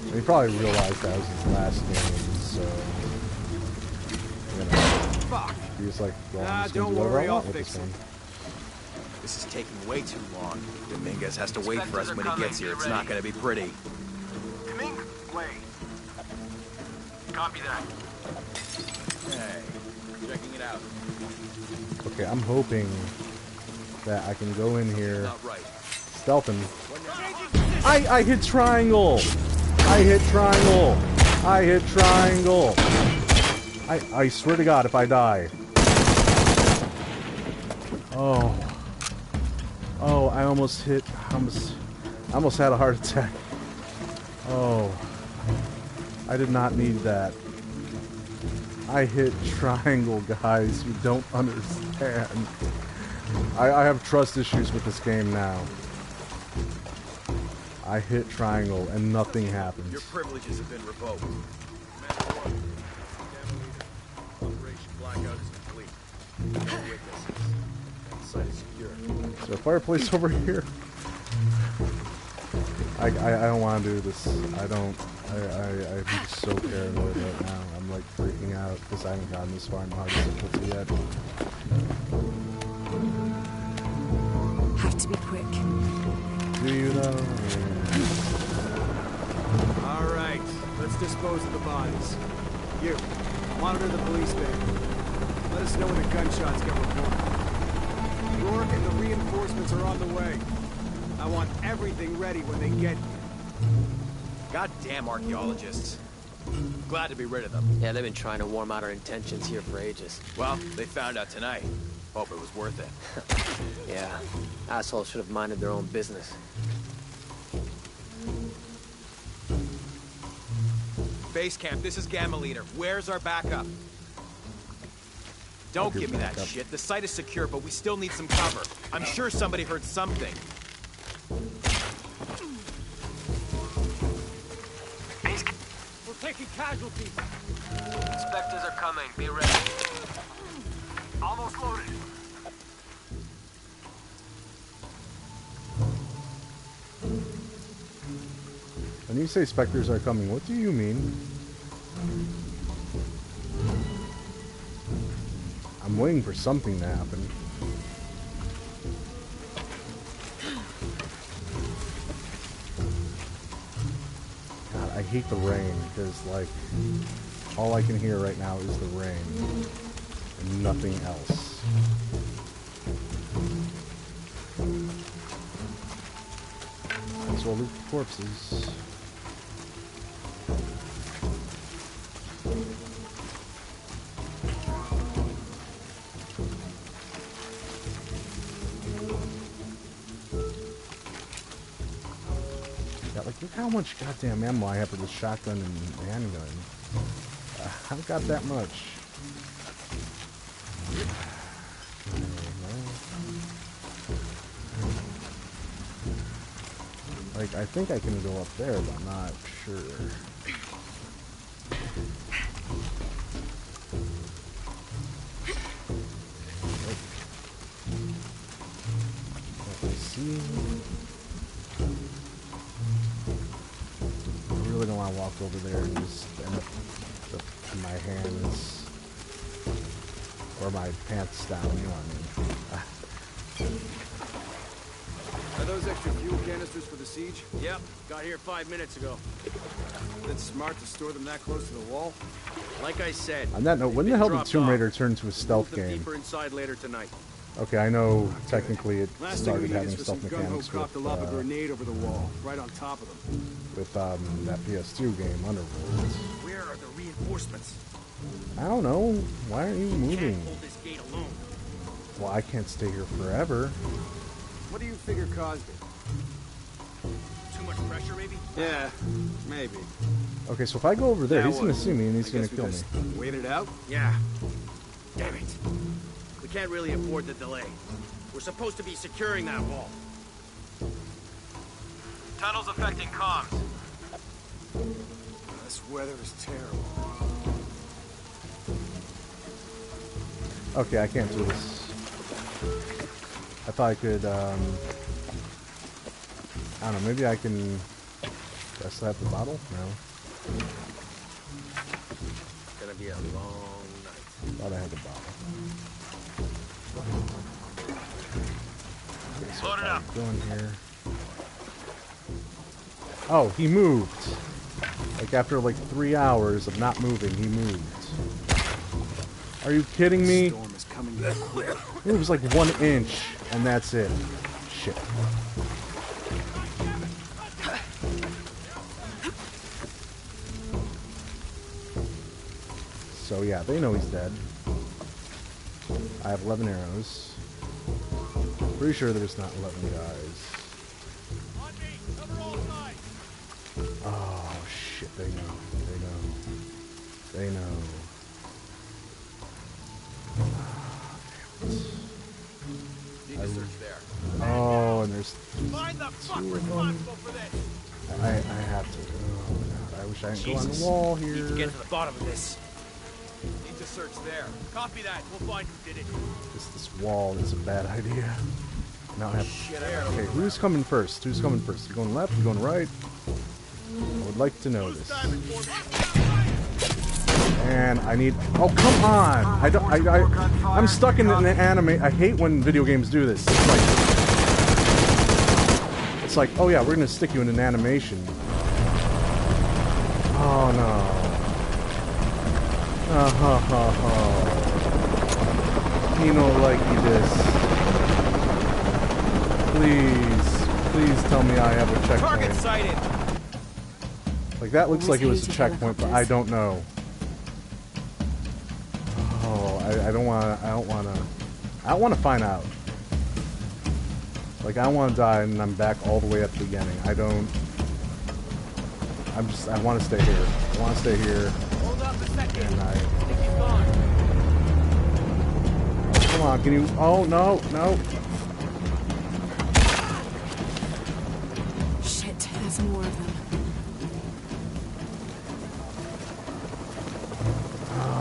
And he probably realized that was his last game, so you know, he was like, well, I'm just gonna do whatever I want with this one. This is taking way too long. Dominguez has to wait for us when he gets here. It's not going to be pretty. Dominguez, wait. Copy that. Hey, checking it out. Okay, I'm hoping that I can go in here, Not right. stealthing. I hit triangle! I hit triangle! I hit triangle! I swear to God, if I die. Oh. Oh, I almost hit, I almost had a heart attack. Oh. I did not need that. I hit triangle, guys. You don't understand. I have trust issues with this game now. I hit triangle and nothing happens. Your privileges have been revoked. Operation Blackout is complete. No witnesses. The site is secure. Is there a fireplace over here? I don't want to do this. I'm so paranoid right now. I'm like freaking out because I haven't gotten this far in hard difficulty yet. Have to be quick. Do you though? All right, let's dispose of the bodies. You, monitor the police van. Let us know when the gunshots get reported. Rourke and the reinforcements are on the way. I want everything ready when they get here. Goddamn archaeologists. Glad to be rid of them. Yeah, they've been trying to warm out our intentions here for ages. Well, they found out tonight. Hope it was worth it. Yeah, assholes should have minded their own business. Base camp, this is Gamma Leader. Where's our backup? Don't give me that shit. The site is secure, but we still need some cover. I'm sure somebody heard something. We're taking casualties. Inspectors are coming. Be ready. Almost loaded. When you say specters are coming, what do you mean? I'm waiting for something to happen. God, I hate the rain because, like, all I can hear right now is the rain and nothing else. Might as well loot the corpses. Yeah, like, look how much goddamn ammo I have for this shotgun and handgun. I've got that much. Like, I think I can go up there, but I'm not sure. Let's see. I really don't want to walk over there and just end up with my hands or my pants down, you know what I mean? Are those extra fuel canisters for the siege? Yep, got here 5 minutes ago. That's smart to store them that close to the wall. Like I said. On that note, when the hell did Tomb Raider turn into a stealth Move them game? deeper inside later tonight. Okay, I know technically it Last thing we started need having is for stealth some gung-ho mechanics cop to lob a grenade over the wall, right on top of them. with that PS2 game, Underworld. Where are the reinforcements? I don't know. Why aren't you moving? Can't hold this gate alone. Well, I can't stay here forever. What do you figure caused it? Too much pressure, maybe? Yeah, maybe. Okay, so if I go over there, Now he's gonna what? see me and he's I gonna guess we kill me. just wait it out? Yeah. Damn it. We can't really afford the delay. We're supposed to be securing that wall. Tunnels affecting comms. This weather is terrible. Okay, I can't do this. I thought I could, I don't know, maybe I can... Do I still have the bottle? No. It's gonna be a long night. Thought I had the bottle. Okay, so Load it up. go in here. Oh, he moved. Like after like 3 hours of not moving, he moved. Are you kidding me? The storm is coming in quick. It was like 1 inch, and that's it. Shit. So yeah, they know he's dead. I have 11 arrows. Pretty sure there's not 11 guys. Oh shit, they know. They know. Need to search there. Oh, and there's Find the fuck two of them. responsible for this. I have to. Oh god, I wish I didn't go on the wall Need to here. get to the bottom of this. Need to search there. Copy that. We'll find who did it. This wall is a bad idea. Now I have. Shit, I Okay, who's coming first? Who's coming first? You going left? You going right? I would like to know this. And I need. Oh come on! I don't. I'm stuck in an anime. I hate when video games do this. It's like, oh yeah, we're gonna stick you in an animation. Oh no. You know, like this. Please tell me I have a checkpoint. Target sighted. Like that looks like it was a Always checkpoint, but I don't know. Oh, I don't want to find out. Like I want to die and I'm back all the way at the beginning. I want to stay here. I want to stay here. Hold up a second. And I think he's gone. come on, can you? Oh no. Shit, there's more of them.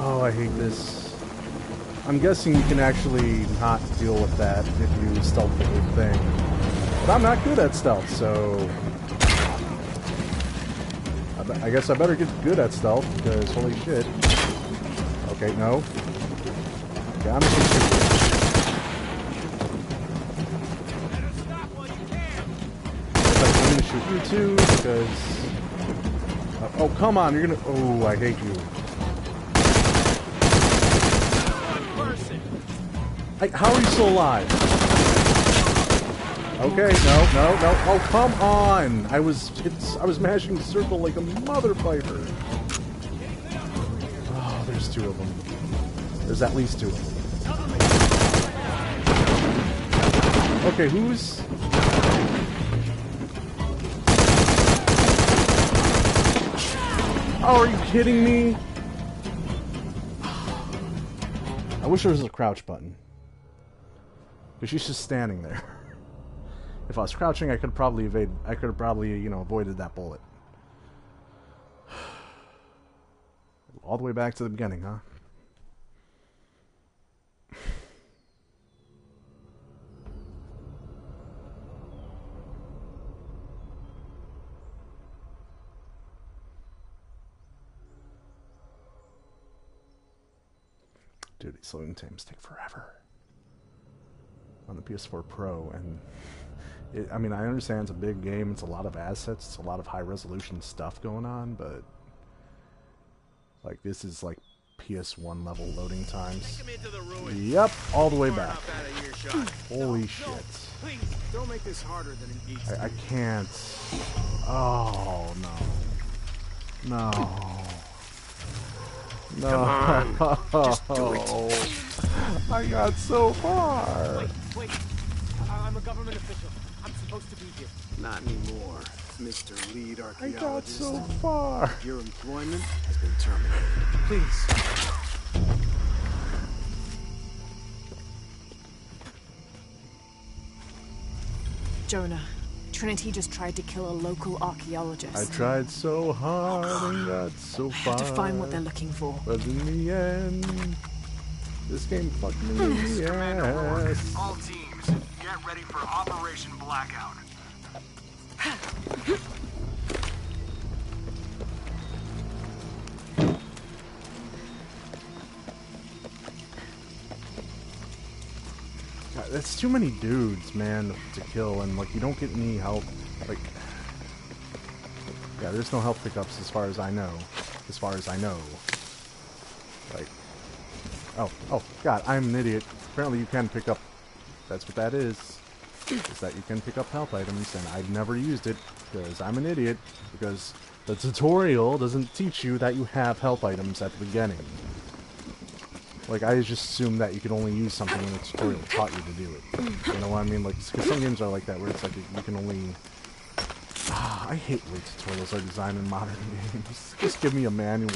Oh, I hate this. I'm guessing you can actually not deal with that if you stealth the whole thing. But I'm not good at stealth, so... I guess I better get good at stealth, because holy shit. Okay, no. Okay, I'm just gonna shoot you. I'm gonna shoot you too, because... oh, come on, you're gonna... Oh, I hate you. How are you still alive? Okay, no. Oh, come on! I was mashing circle like a mother fighter. Oh, there's two of them. There's at least two of them. Okay, who's... Oh, are you kidding me? I wish there was a crouch button. But she's just standing there. If I was crouching, I could probably evade. I could have probably, you know, avoided that bullet. All the way back to the beginning, huh? Dude, these loading times take forever on the PS4 Pro, and I mean, I understand it's a big game, it's a lot of assets, it's a lot of high-resolution stuff going on, but like, this is like PS1 level loading times. Yep, all the way back. Holy shit. Please, don't make this harder than it needs to be. I can't. Oh, no. No. No. Come on. Just do it. I got so far. Wait. I'm a government official. I'm supposed to be here. Not anymore, Mr. Lead I Archaeologist. got so far. Your employment has been terminated. Please. Jonah, Trinity just tried to kill a local archaeologist. I tried so hard and got so I far. have to find what they're looking for. But in the end, this game fucked me in the ass. All teams, get ready for Operation Blackout. God, that's too many dudes, man, to kill, and like you don't get any help. Like, yeah, there's no help pickups as far as I know. Like, oh, God, I'm an idiot. Apparently, you can pick up. That's what that is. Is that you can pick up health items, and I've never used it because I'm an idiot. Because the tutorial doesn't teach you that you have health items at the beginning. Like, I just assumed that you could only use something when the tutorial taught you to do it. You know what I mean? Like, because some games are like that, where it's like you can only... I hate the way tutorials are designed in modern games. Just give me a manual.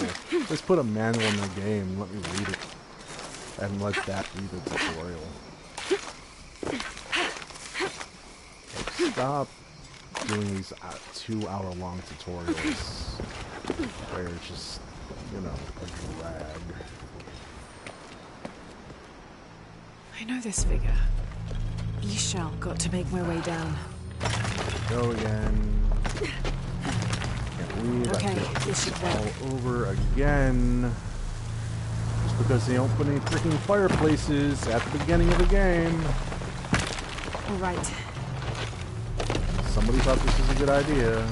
Just put a manual in the game and let me read it. And let that be the tutorial. Like, stop doing these 2-hour-long tutorials where it's just, you know, a drag. I know this figure. Ishal got to make my way down. Go again. Can't believe Okay, I did this should this work. all over again. Just because they don't put any freaking fireplaces at the beginning of the game. All right. Somebody thought this was a good idea.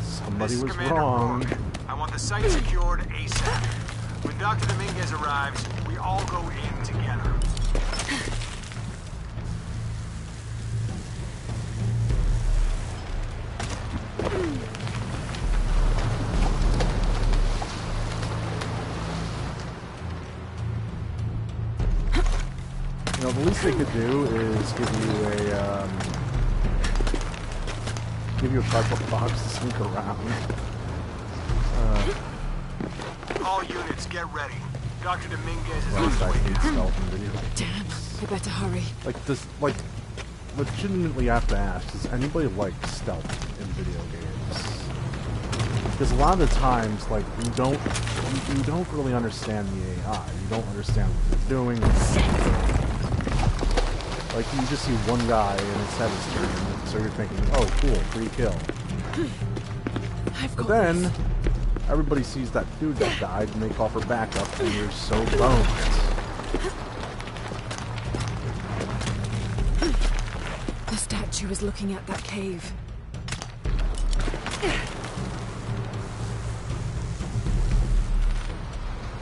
Somebody This is was Commander wrong. Rourke. I want the site secured ASAP. When Dr. Dominguez arrives, we all go in together. You know, the least they could do is give you a cardboard box to sneak around. All units, get ready. Dr. Dominguez is Well, on his I way hate now. stealth in video games. Damn, I better hurry. Like, this, like, legitimately have to ask, does anybody like stealth in video games? Because a lot of the times, like, you don't really understand the AI. You don't understand what they're doing. Like, you just see one guy and his head is turning, so you're thinking, oh, cool, free kill. I've But got then, this. everybody sees that dude that died and they call for backup and you're so boned. The statue is looking at that cave.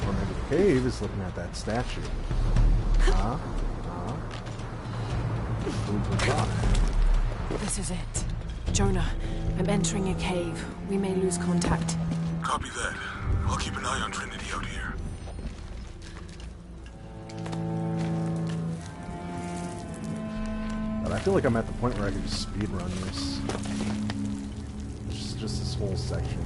Or maybe the cave is looking at that statue. Huh? Food for thought. This is it. Jonah, I'm entering a cave. We may lose contact. Copy that. I'll keep an eye on Trinity out here. But I feel like I'm at the point where I can just speedrun this. Just this whole section.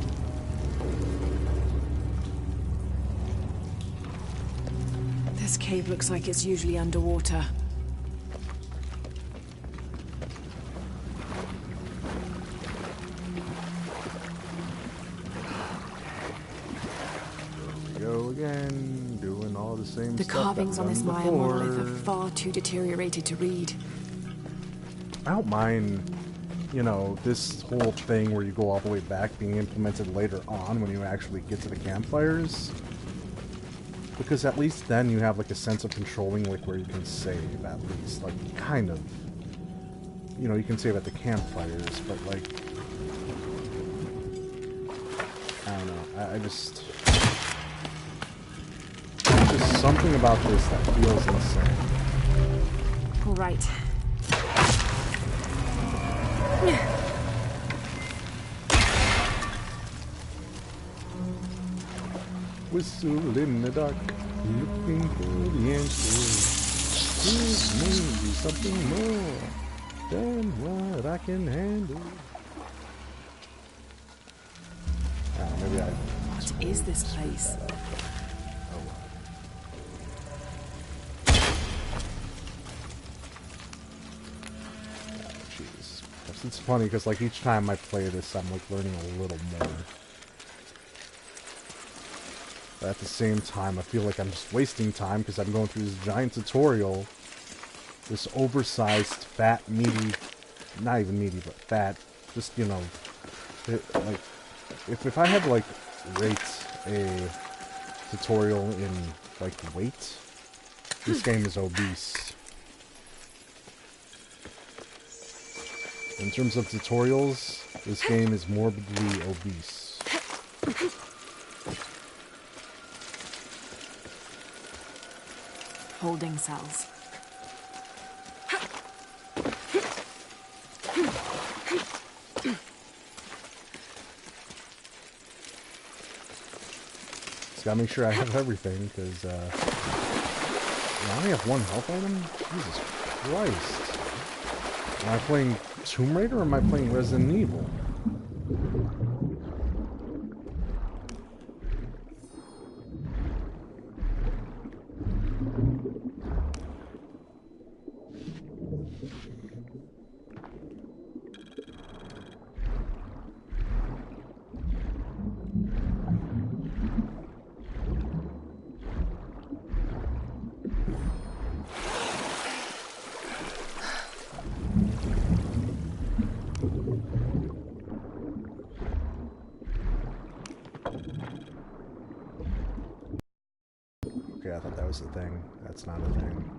This cave looks like it's usually underwater. Go again, doing all the same The stuff carvings I've on this done Maya before. monolith are far too deteriorated to read. I don't mind, you know, this whole thing where you go all the way back being implemented later on when you actually get to the campfires. Because at least then you have like a sense of controlling like where you can save, at least. Like, kind of. You know, you can save at the campfires, but like... I don't know, I just... There's just something about this that feels insane. All right. Whistle in the dark, looking for the answer. This may be something more than what I can handle. Maybe I... What is this place? Jesus. It's funny because like each time I play this, I'm like learning a little more. But at the same time, I feel like I'm just wasting time because I'm going through this giant tutorial. This oversized, fat, meaty, not even meaty, but fat, just, you know, like, if I had to, like, rate a tutorial in, like, weight, this game is obese. In terms of tutorials, this game is morbidly obese. Holding cells. Just gotta make sure I have everything, because, I only have one health item? Jesus Christ. Am I playing Tomb Raider or am I playing Resident Evil? Okay, I thought that was the thing. That's not a thing.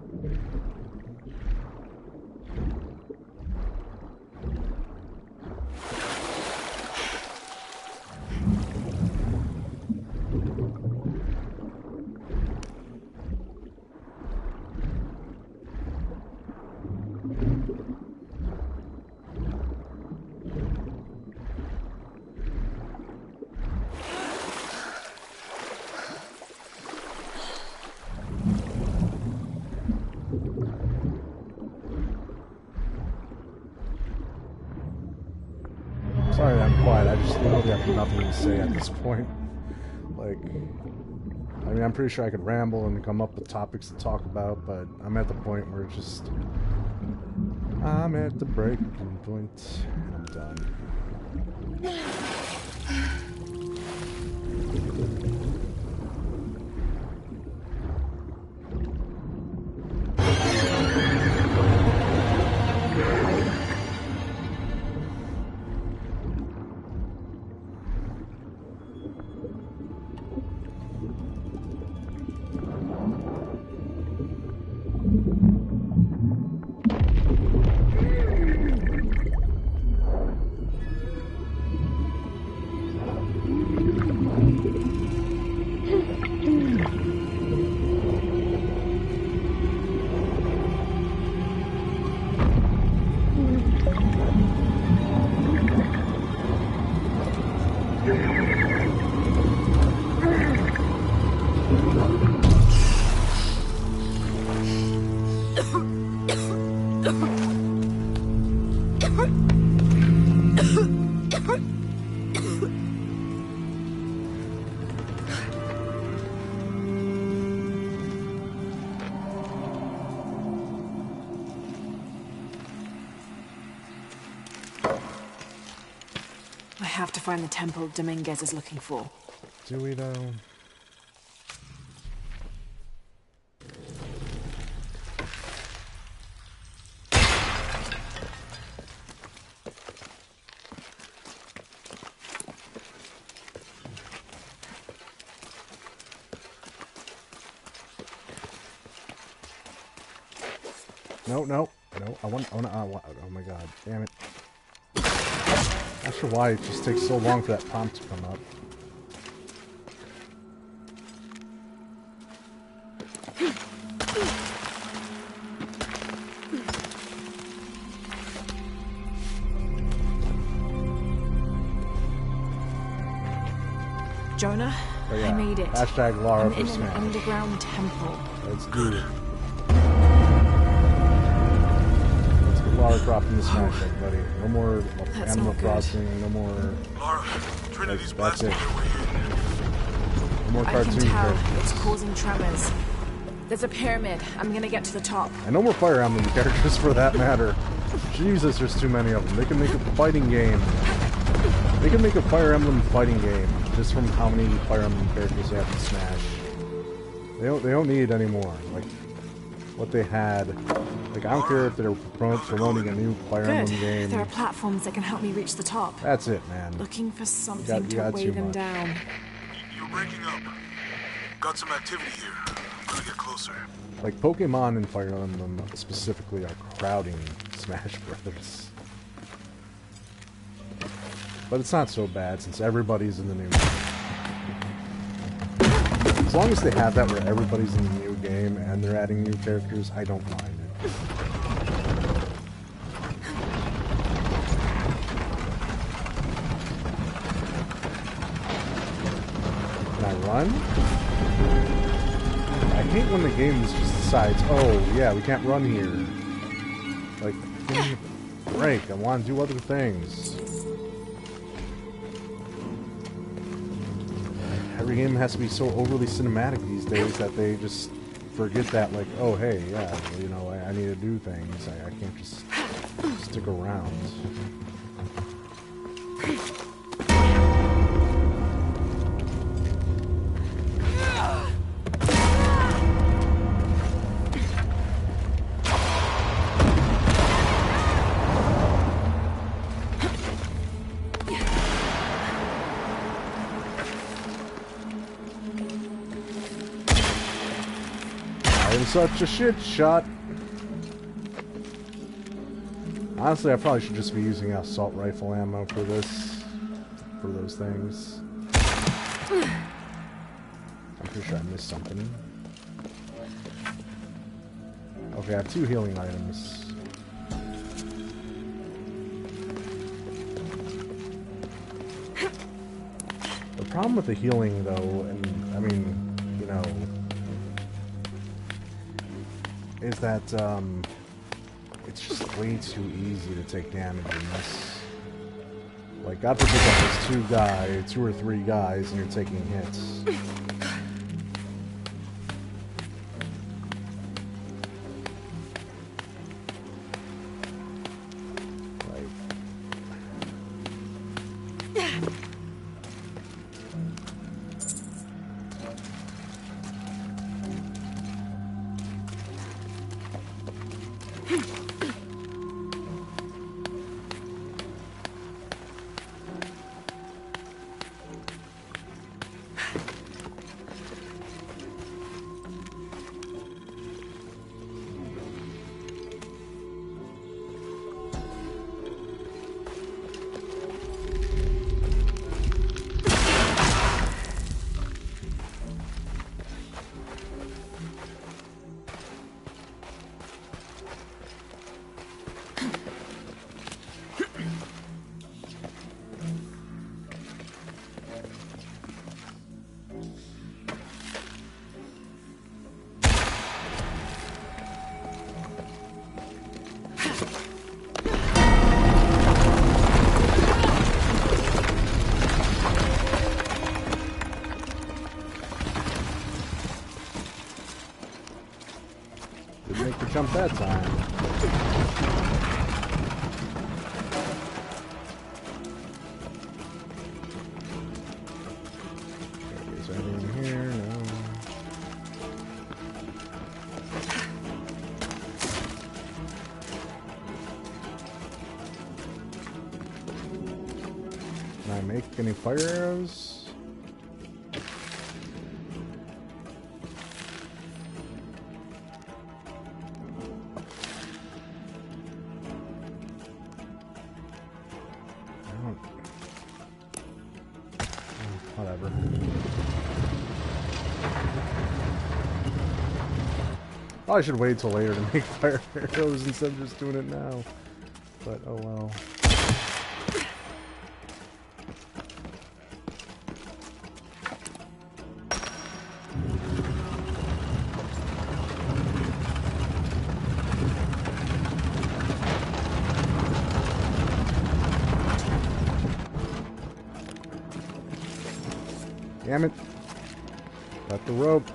Sorry I'm quiet, I just literally have nothing to say at this point. Like, I mean, I'm pretty sure I could ramble and come up with topics to talk about, but I'm at the point where it's just... I'm at the breaking point, and I'm done. I have to find the temple Dominguez is looking for. Do we though? No. I want, oh my god, damn it. Not sure why it just takes so long for that prompt to come up. Jonah, Oh, yeah. I made it. Hashtag Lara I'm for in an Smash. underground temple. Let's do it. Let's get Lara dropped in the Smash, everybody. No more That's Animal not good. Crossing, no more... Lara, Trinity's That's blasting it. their way in. No more I cartoon can tell characters. it's causing tremors. There's a pyramid. I'm gonna get to the top. And no more Fire Emblem characters for that matter. Jesus, there's too many of them. They can make a fighting game. They can make a Fire Emblem fighting game just from how many Fire Emblem characters they have in Smash. They don't need any more. Like what they had. Like I don't care if they're promoting a new Fire Good. Emblem game. There are platforms that can help me reach the top. That's it, man. Looking for something you to got weigh too them much. down. You're breaking up. Got some activity here. I'm gonna get closer. Like Pokemon and Fire Emblem specifically are crowding Smash Brothers. But it's not so bad since everybody's in the new game. As long as they have that where everybody's in the new game and they're adding new characters, I don't mind it. Can I run? I hate when the game just decides, oh yeah, we can't run here. Like, give me a break, I want to do other things. Every game has to be so overly cinematic these days that they just forget that, like, oh hey, yeah, well, you know, I need to do things. I can't just stick around. I'm such a shit shot. Honestly, I probably should just be using assault rifle ammo for this, for those things. I'm pretty sure I missed something. Okay, I have 2 healing items. The problem with the healing, though, and I mean, you know, is that it's just way too easy to take damage in this. Like, God forbid that there's 2 or 3 guys and you're taking hits. Didn't make the jump that time. Can I make any fire arrows? Whatever. Probably should wait till later to make fire arrows instead of just doing it now. But oh well. Damn it. Got the rope.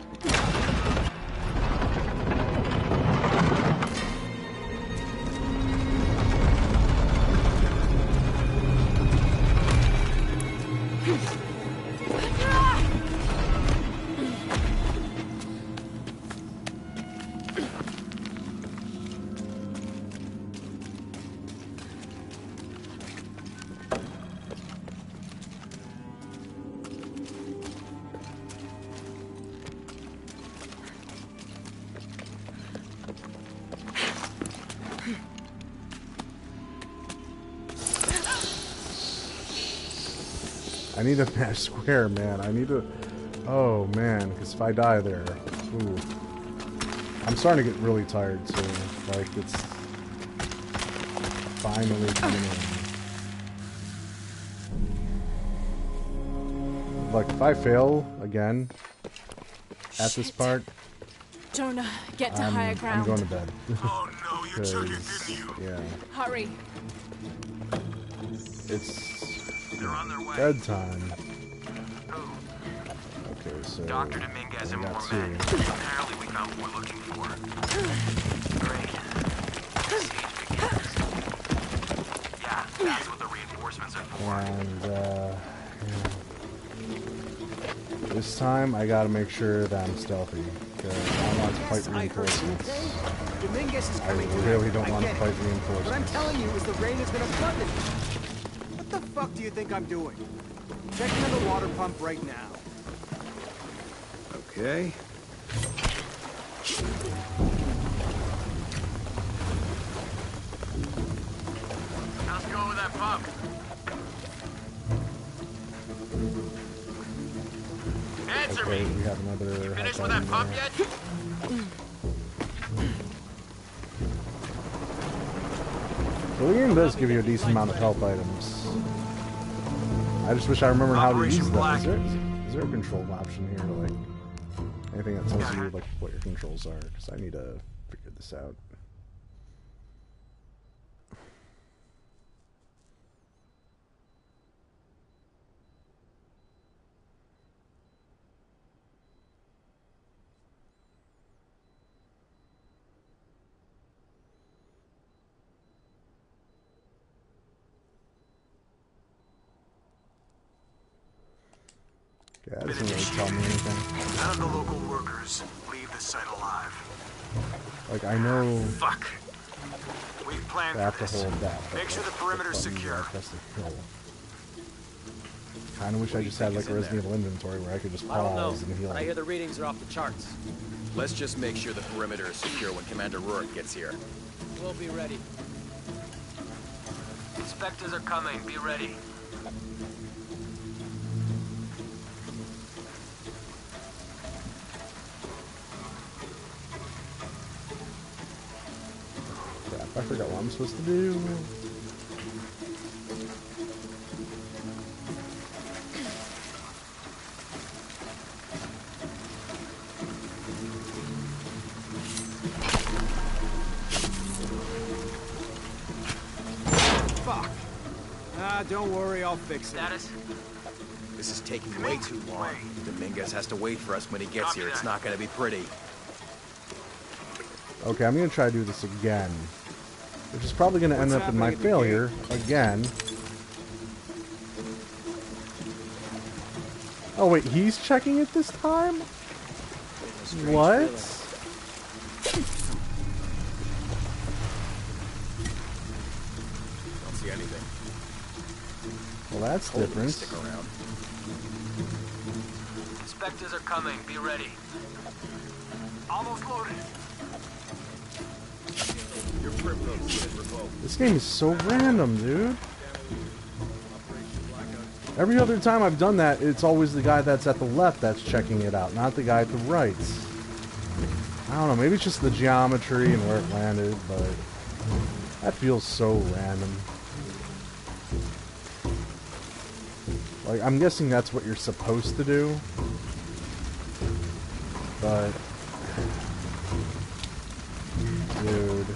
I need to match square, man. I need to... Oh, man. Because if I die there... Ooh. I'm starting to get really tired, so... Like, it's... Finally coming in. Like, if I fail again... At this part... Jonah, get to higher ground. I'm going to bed. Oh no, you took it, didn't you? Yeah. Hurry. It's... They're on their way. bedtime. Oh, Okay, so... Dr. Dominguez and I more got men. two. Apparently we found what we're looking for. Great. Siege begins. Yeah, that's what the reinforcements are for. And, yeah. This time, I gotta make sure that I'm stealthy. Because I want to fight reinforcements. Dominguez is I coming really tonight. don't I want to get it. fight What I'm reinforcements. telling you is the rain has been abundant. What the fuck do you think I'm doing? Checking on the water pump right now. Okay. How's it going with that pump? Answer Okay, me! we have another... You finished hot with that dog pump in yet? there. Well, the game does give you a decent amount of health items. I just wish I remembered how to use them. Is there a control option here to, like... Anything that tells you, like, what your controls are? Because I need to figure this out. Yeah, that doesn't really tell me anything. None of the local workers leave the site alive. Like, I know Fuck. We've planned I have for to this. hold that. but Make sure the that perimeter's doesn't mean secure. I press the kill. Kinda wish I just had like a Resident Evil inventory where I could just I don't know, pause and heal. but I hear the readings are off the charts. Let's just make sure the perimeter is secure when Commander Rourke gets here. We'll be ready. Inspectors are coming. Be ready. Crap, I forgot what I'm supposed to do. Fuck. Ah, don't worry, I'll fix it. Status? This is taking way too long. Dominguez has to wait for us when he gets here. It's not going to be pretty. Okay, I'm gonna try to do this again. Which is probably gonna end up in my failure again. Oh wait, he's checking it this time? What? Don't see anything. Well, that's different. Stick around. Inspectors are coming. Be ready. Almost loaded. Your privilege is revoked. This game is so random, dude. Every other time I've done that, it's always the guy that's at the left that's checking it out, not the guy at the right. I don't know, maybe it's just the geometry and where it landed, but that feels so random. Like, I'm guessing that's what you're supposed to do, but dude,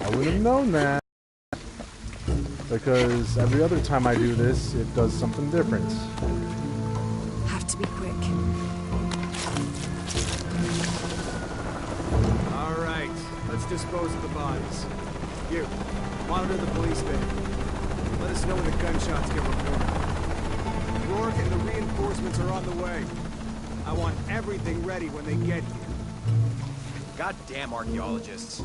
I would have known that. Because every other time I do this, it does something different. Have to be quick. Alright, let's dispose of the bodies. You, monitor the police van. Let us know when the gunshots get reported. Rourke and the reinforcements are on the way. I want everything ready when they get here. Goddamn archaeologists.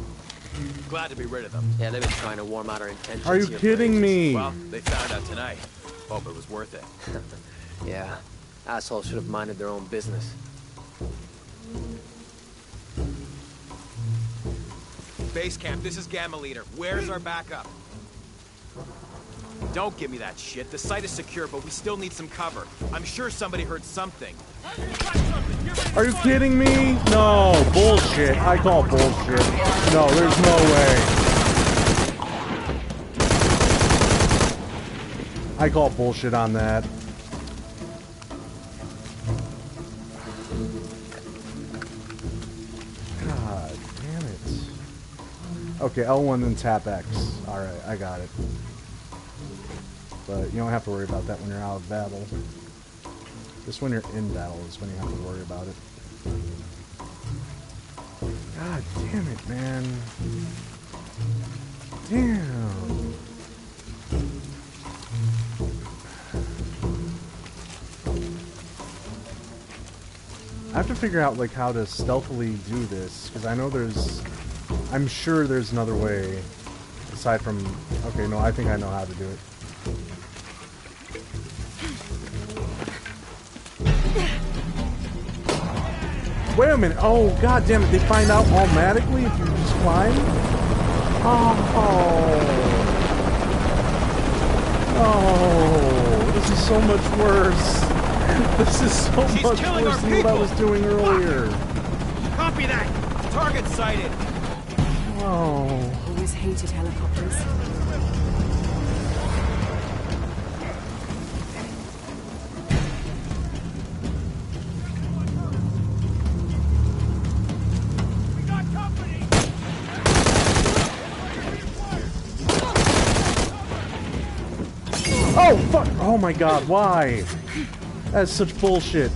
Glad to be rid of them. Yeah, they've been trying to warm out our intentions. Are you here for kidding ages. me? Well, they found out tonight. Hope it was worth it. Yeah, assholes should have minded their own business. Base camp, this is Gamma Leader. Where's our backup? Don't give me that shit. The site is secure, but we still need some cover. I'm sure somebody heard something. Are you kidding me? No, bullshit. I call bullshit. No, there's no way. I call bullshit on that. God damn it. Okay, L1 and tap X. Alright, I got it. But you don't have to worry about that when you're out of battle. Just when you're in battle is when you have to worry about it. God damn it, man. Damn. I have to figure out like how to stealthily do this, because I know I'm sure there's another way aside from, okay, no, I think I know how to do it. Wait a minute. Oh, god damn it. They find out automatically if you just climb? Oh, this is so much worse. This is so much worse than what I was doing earlier. Copy that! Target sighted! Oh. Always hated helicopters. Oh, fuck! Oh my god, why? That's such bullshit.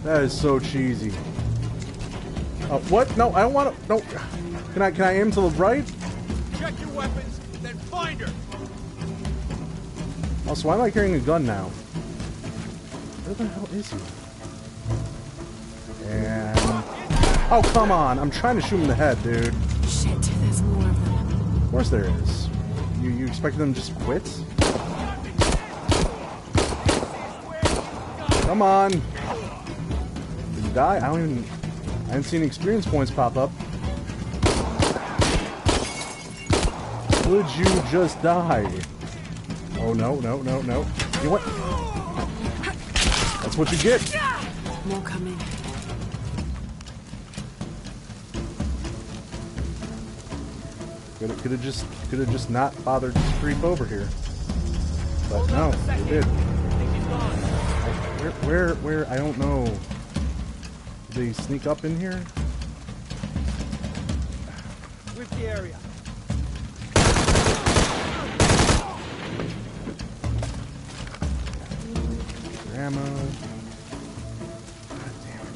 That is so cheesy. What? No, I don't want to. No. Can I aim to the right? Check your weapons, then find her! Also, why am I carrying a gun now? Where the hell is he? And... oh, come on. I'm trying to shoot him in the head, dude. Shit, there's more of them. Of course there is. You expect them to just quit? Come on. Did you die? I haven't seen experience points pop up. Would you just die? Oh, no. You what? That's what you get. More coming. Could have just not bothered to creep over here. But no, you did. Where? I don't know. Did they sneak up in here? Sweep the area. Ammo. God damn it.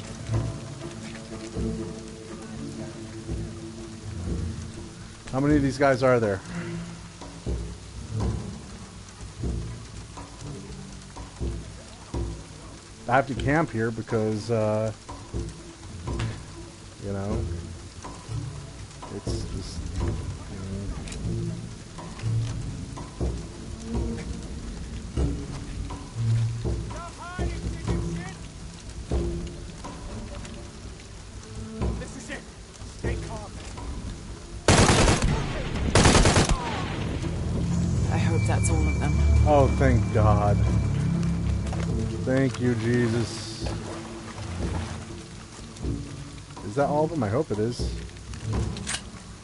How many of these guys are there? I have to camp here because, you know, it's just... hope that's all of them. Oh, thank God. Thank you, Jesus. Is that all of them? I hope it is.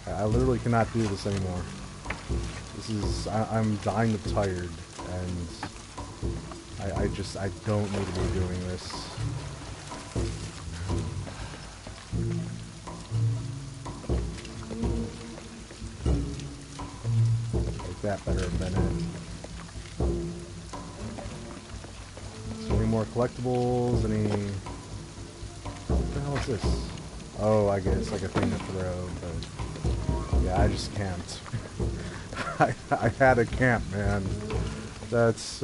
I literally cannot do this anymore. This is... I'm dying of tired, and... I don't need to be doing this. Like that better have been it. So any more collectibles? Any... What the hell is this? Oh, I guess like a thing to throw, but... Yeah, I just camped. I had a camp, man. That's...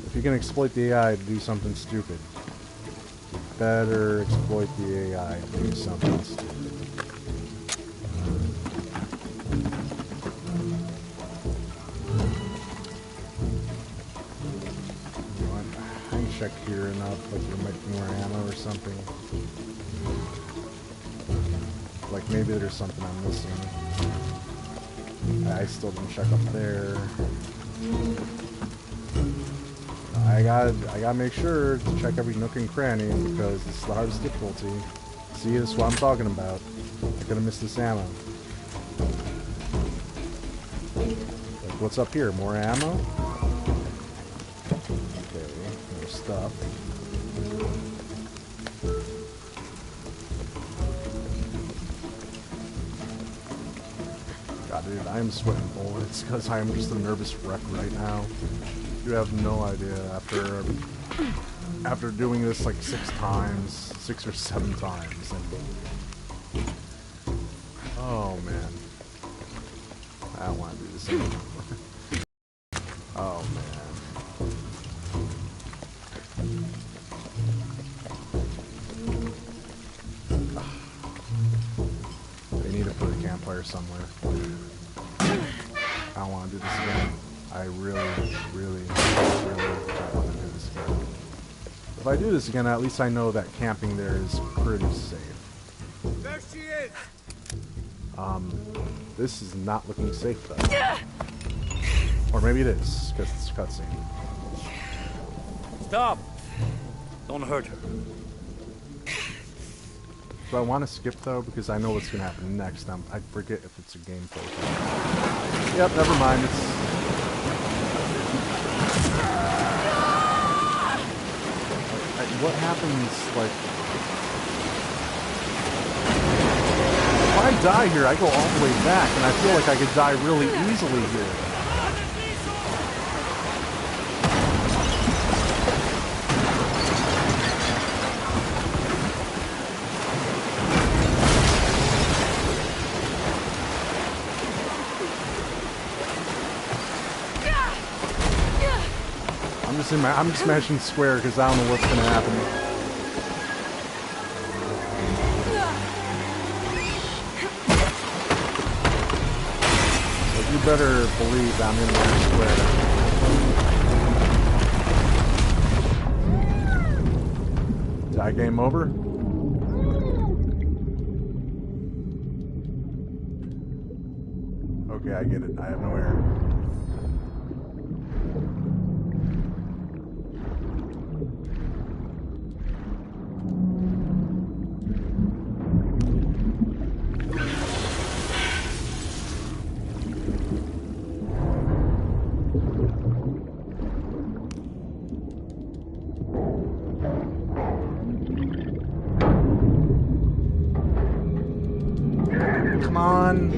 If you can exploit the AI to do something stupid, you better exploit the AI to do something stupid. You know what? I can check here enough, like there might be more ammo or something. Like maybe there's something I'm missing. I still didn't check up there. I gotta make sure to check every nook and cranny because this is the hardest difficulty. See, this is what I'm talking about. I could have missed this ammo. Like, what's up here? More ammo? Okay, more stuff. God, dude, I am sweating bullets because I am just a nervous wreck right now. You have no idea after doing this like 6 or 7 times. And, oh man, I don't want to do this anymore. Oh man. They need to put a campfire somewhere. I don't want to do this again. I really don't want to do this again. If I do this again, at least I know that camping there is pretty safe. There she is! This is not looking safe though. Or maybe it is, because it's a cutscene. Stop! Don't hurt her. Do I want to skip though? Because I know what's going to happen next. I forget if it's a gameplay thing. Yep, never mind. It's... What happens, like... If I die here, I go all the way back, and I feel like I could die really easily here. I'm just mashing square because I don't know what's going to happen. But you better believe I'm in there square. Did I game over? Okay, I get it. I have no error. Come on.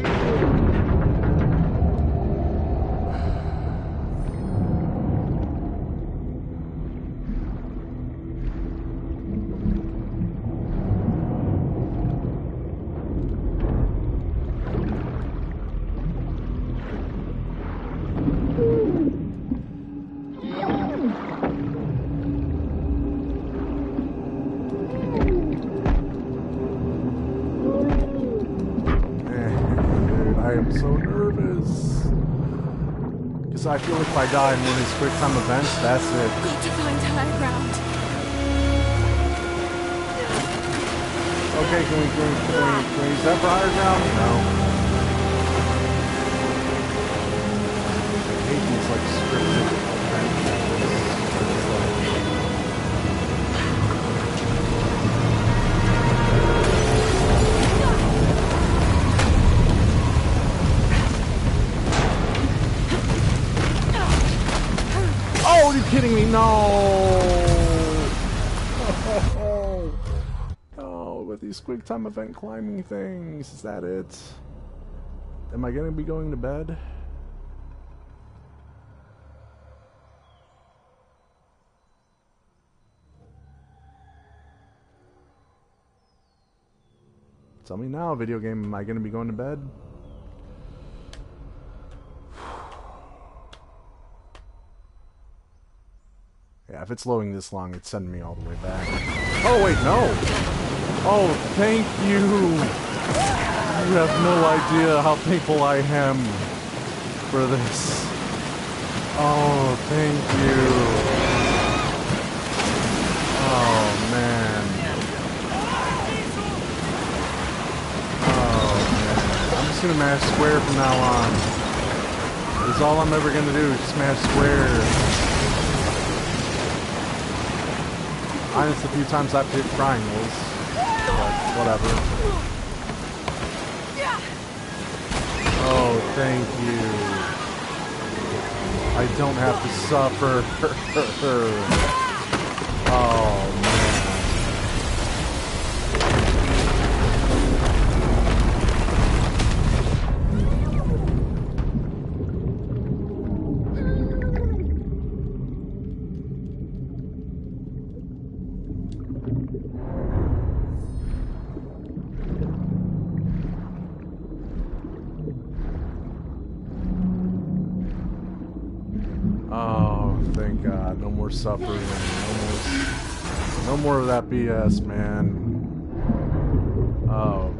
I feel like if I die in one of these quick time events, that's it. Got to find high ground. Okay, can we use that for higher ground? No. me? No! Oh, with these quick time event climbing things, is that it? Am I gonna be going to bed? Tell me now, video game, am I gonna be going to bed? Yeah, if it's loading this long, it's sending me all the way back. Oh, wait, no! Oh, thank you! You have no idea how thankful I am for this. Oh, thank you. Oh, man. Oh, man. I'm just gonna mash square from now on. That's all I'm ever gonna do, is just mash square. Minus a few times I've hit triangles, but whatever. Oh, thank you. I don't have to suffer. Oh, man. Oh, thank God. No more suffering. No more of that BS, man. Oh,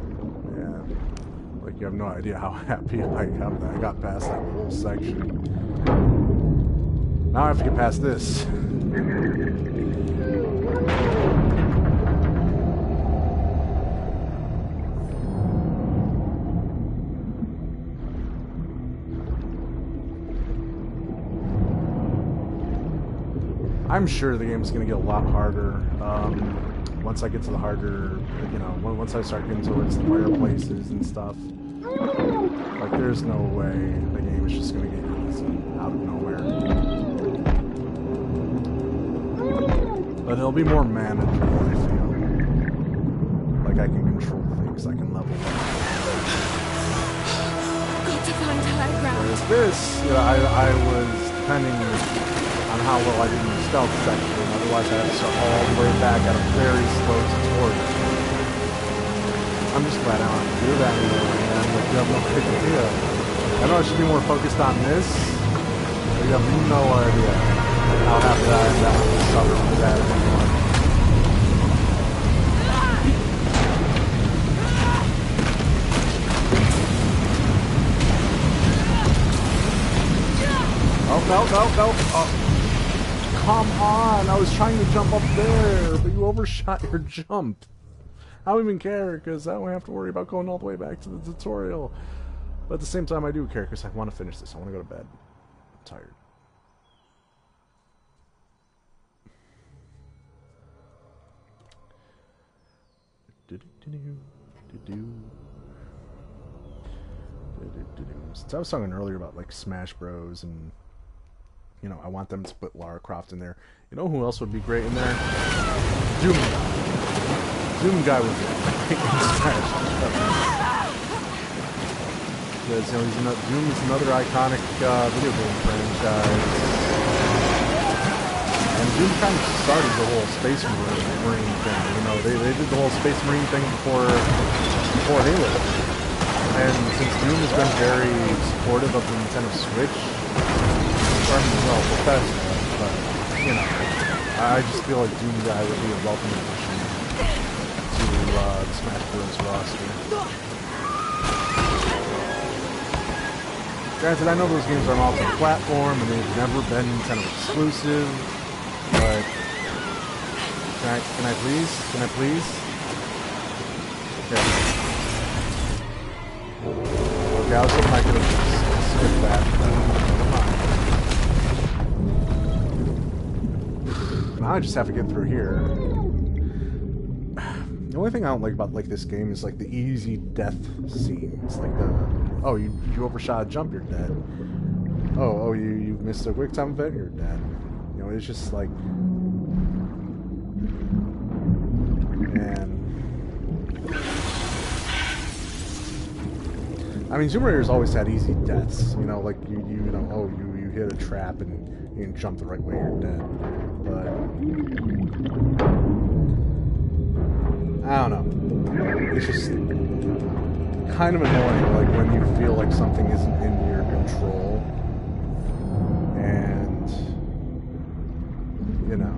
man. Like, you have no idea how happy I am that I got past that whole section. Now I have to get past this. I'm sure the game's gonna get a lot harder once I get to the harder, you know, once I start getting towards the fireplaces and stuff. Like, there's no way the game is just gonna get easy out of nowhere. But it'll be more manageable, I feel. Like, I can control things, I can level up. Got to find higher ground. Whereas this, you know, I was depending on how well I did in the stealth section, otherwise I had to start all the way back at a very slow tutorial. I'm just glad I don't have to do that anymore, man. Like, you have no idea. I know I should be more focused on this, but you have no idea how happy I am that I'm suffering with that anymore. Oh, no. Oh. Come on, I was trying to jump up there, but you overshot your jump. I don't even care, because I don't have to worry about going all the way back to the tutorial. But at the same time, I do care, because I want to finish this. I want to go to bed. I'm tired. Since I was talking earlier about, like, Smash Bros. And you know, I want them to put Lara Croft in there. You know who else would be great in there? Doom Guy. Doom Guy would be great in Smash. Because, you know, Doom is another iconic video game franchise. And Doom kind of started the whole Space Marine thing. You know, they did the whole Space Marine thing before Halo. And since Doom has been very supportive of the Nintendo Switch, well, Bethesda, but, you know, I just feel like Doom Guy would be a welcome addition to the Smash Bros. Roster. Granted, I know those games are multi-platform and they've never been Nintendo exclusive, but can I please? Can I please? Okay. Okay, I was hoping I could have skipped that. Now I just have to get through here. The only thing I don't like about this game is like the easy death scenes. Like the you overshot a jump, you're dead. Oh you missed a quick time event, you're dead. You know, it's just like, and I mean, Tomb Raider's always had easy deaths. You know, like you know, oh, you hit a trap and you can jump the right way, you're dead. But I don't know. It's just kind of annoying, like when you feel like something isn't in your control, and you know,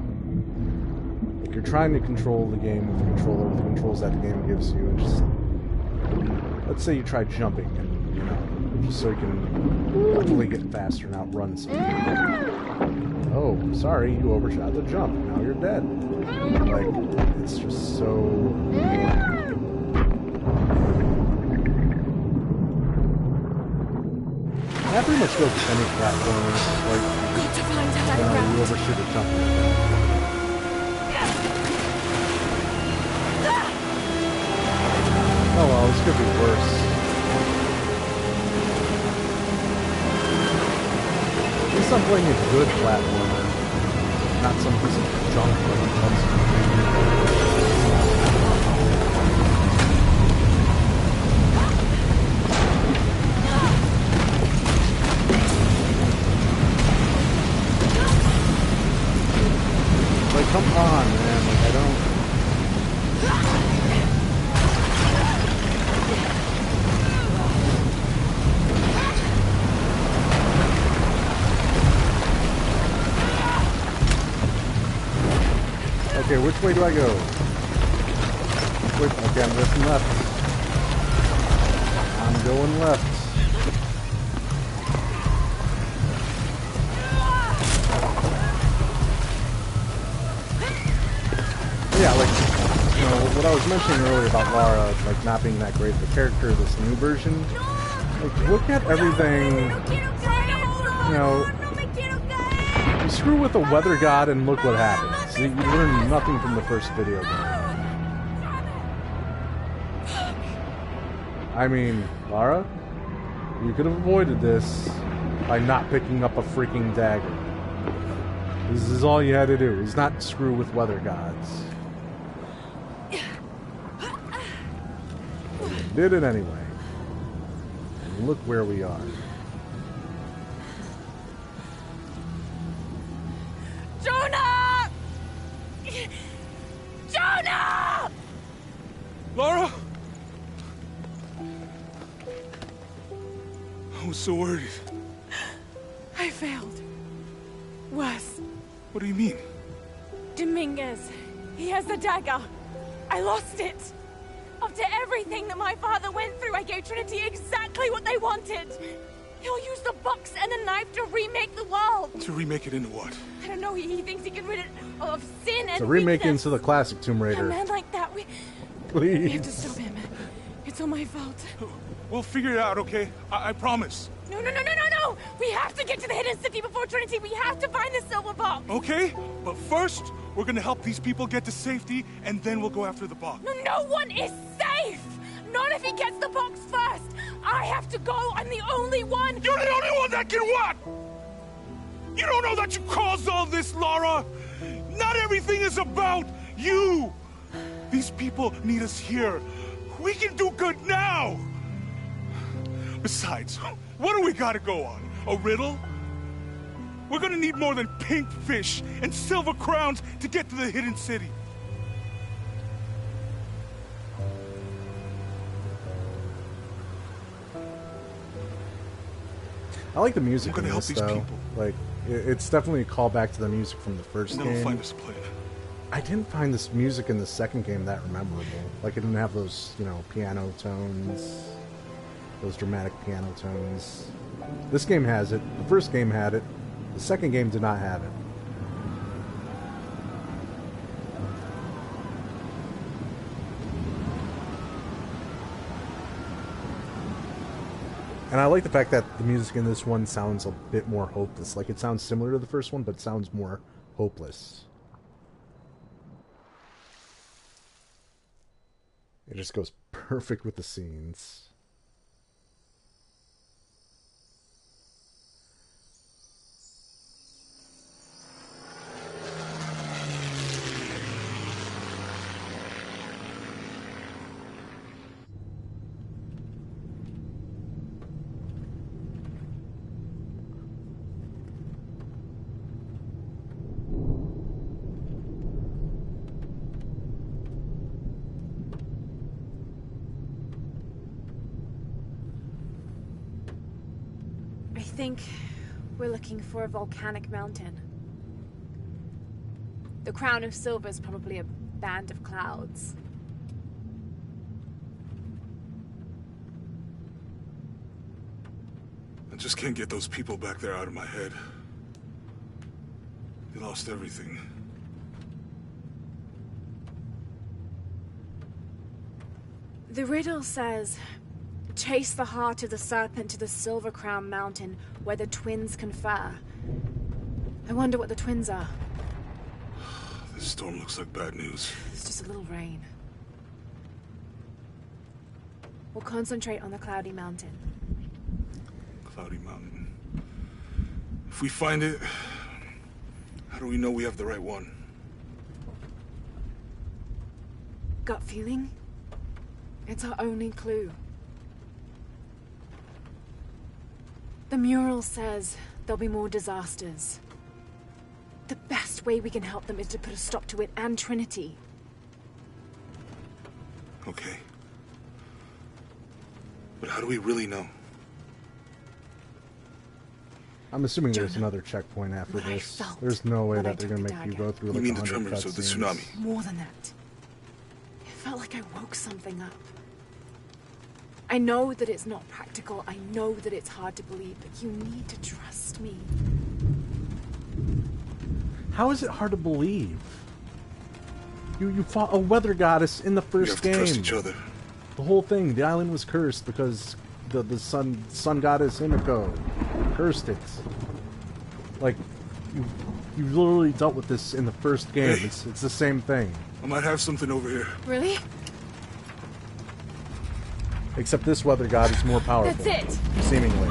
like you're trying to control the game with the controller, with the controls that the game gives you, and just let's say you try jumping, and you know, just so you can hopefully get faster and outrun something. Oh, sorry, you overshot the jump. Now you're dead. Like, it's just so. That pretty much goes with any platform. Like, you overshoot a jump. Oh well, this could be worse. At least I'm playing a good platformer, not some piece of junk like Like, come on, man. Like, I don't. Okay, which way do I go? Wait, okay, I'm going left. I'm going left. Yeah, like, you know, what I was mentioning earlier about Lara, like, not being that great of a character, this new version, like, look at everything, you know, you screw with the weather god and look what happens. You learn nothing from the first video game. I mean, Lara, you could have avoided this by not picking up a freaking dagger. This is all you had to do, is not screw with weather gods. Did it anyway. And look where we are. Jonah! Jonah! Lara? I was so worried. I failed. Worse. What do you mean? Dominguez. He has the dagger. I lost it. After everything that my father went through, I gave Trinity exactly what they wanted. He'll use the box and the knife to remake the world. To remake it into what? I don't know. He thinks he can rid it of sin and So remake weakness. into the classic Tomb A Raider. man like that, we Please. have to stop him. It's all my fault. We'll figure it out, okay? I promise. No. We have to get to the hidden city before Trinity. We have to find the silver box. Okay, but first, we're gonna help these people get to safety, and then we'll go after the box. No one is safe. Not if he gets the box first. I have to go. I'm the only one. You're the only one that can what? You don't know that you caused all this, Lara? Not everything is about you. These people need us here. We can do good now. Besides, what do we gotta go on? A riddle? We're gonna need more than pink fish and silver crowns to get to the hidden city. I like the music I'm in gonna help this, these though. people. Like, it's definitely a callback to the music from the first And then we'll game. find us a plan. I didn't find this music in the second game that memorable. Like, it didn't have those, you know, piano tones, those dramatic piano tones. This game has it. The first game had it. The second game did not have it. And I like the fact that the music in this one sounds a bit more hopeless. Like, it sounds similar to the first one, but it sounds more hopeless. It just goes perfect with the scenes. think we're looking for a volcanic mountain. The crown of silver is probably a band of clouds. I just can't get those people back there out of my head. They lost everything. The riddle says, chase the heart of the serpent to the Silver Crown Mountain where the twins confer. I wonder what the twins are. This storm looks like bad news. It's just a little rain. We'll concentrate on the Cloudy Mountain. Cloudy Mountain. If we find it, how do we know we have the right one? Gut feeling? It's our only clue. The mural says there'll be more disasters. The best way we can help them is to put a stop to it and Trinity. Okay. But how do we really know? I'm assuming there's Jonah, another checkpoint after what I this. felt There's no way when I that they're took gonna the make you dagger. go through You like mean the 100 tremors of the cutscenes. tsunami? More than that. It felt like I woke something up. I know that it's not practical. I know that it's hard to believe, but you need to trust me. How is it hard to believe? You fought a weather goddess in the We first have to game. trust each other. The whole thing, the island was cursed because the sun goddess Himiko cursed it. Like you literally dealt with this in the first game. Hey. It's the same thing. I might have something over here. Really? Except this weather god is more powerful. That's it! Seemingly.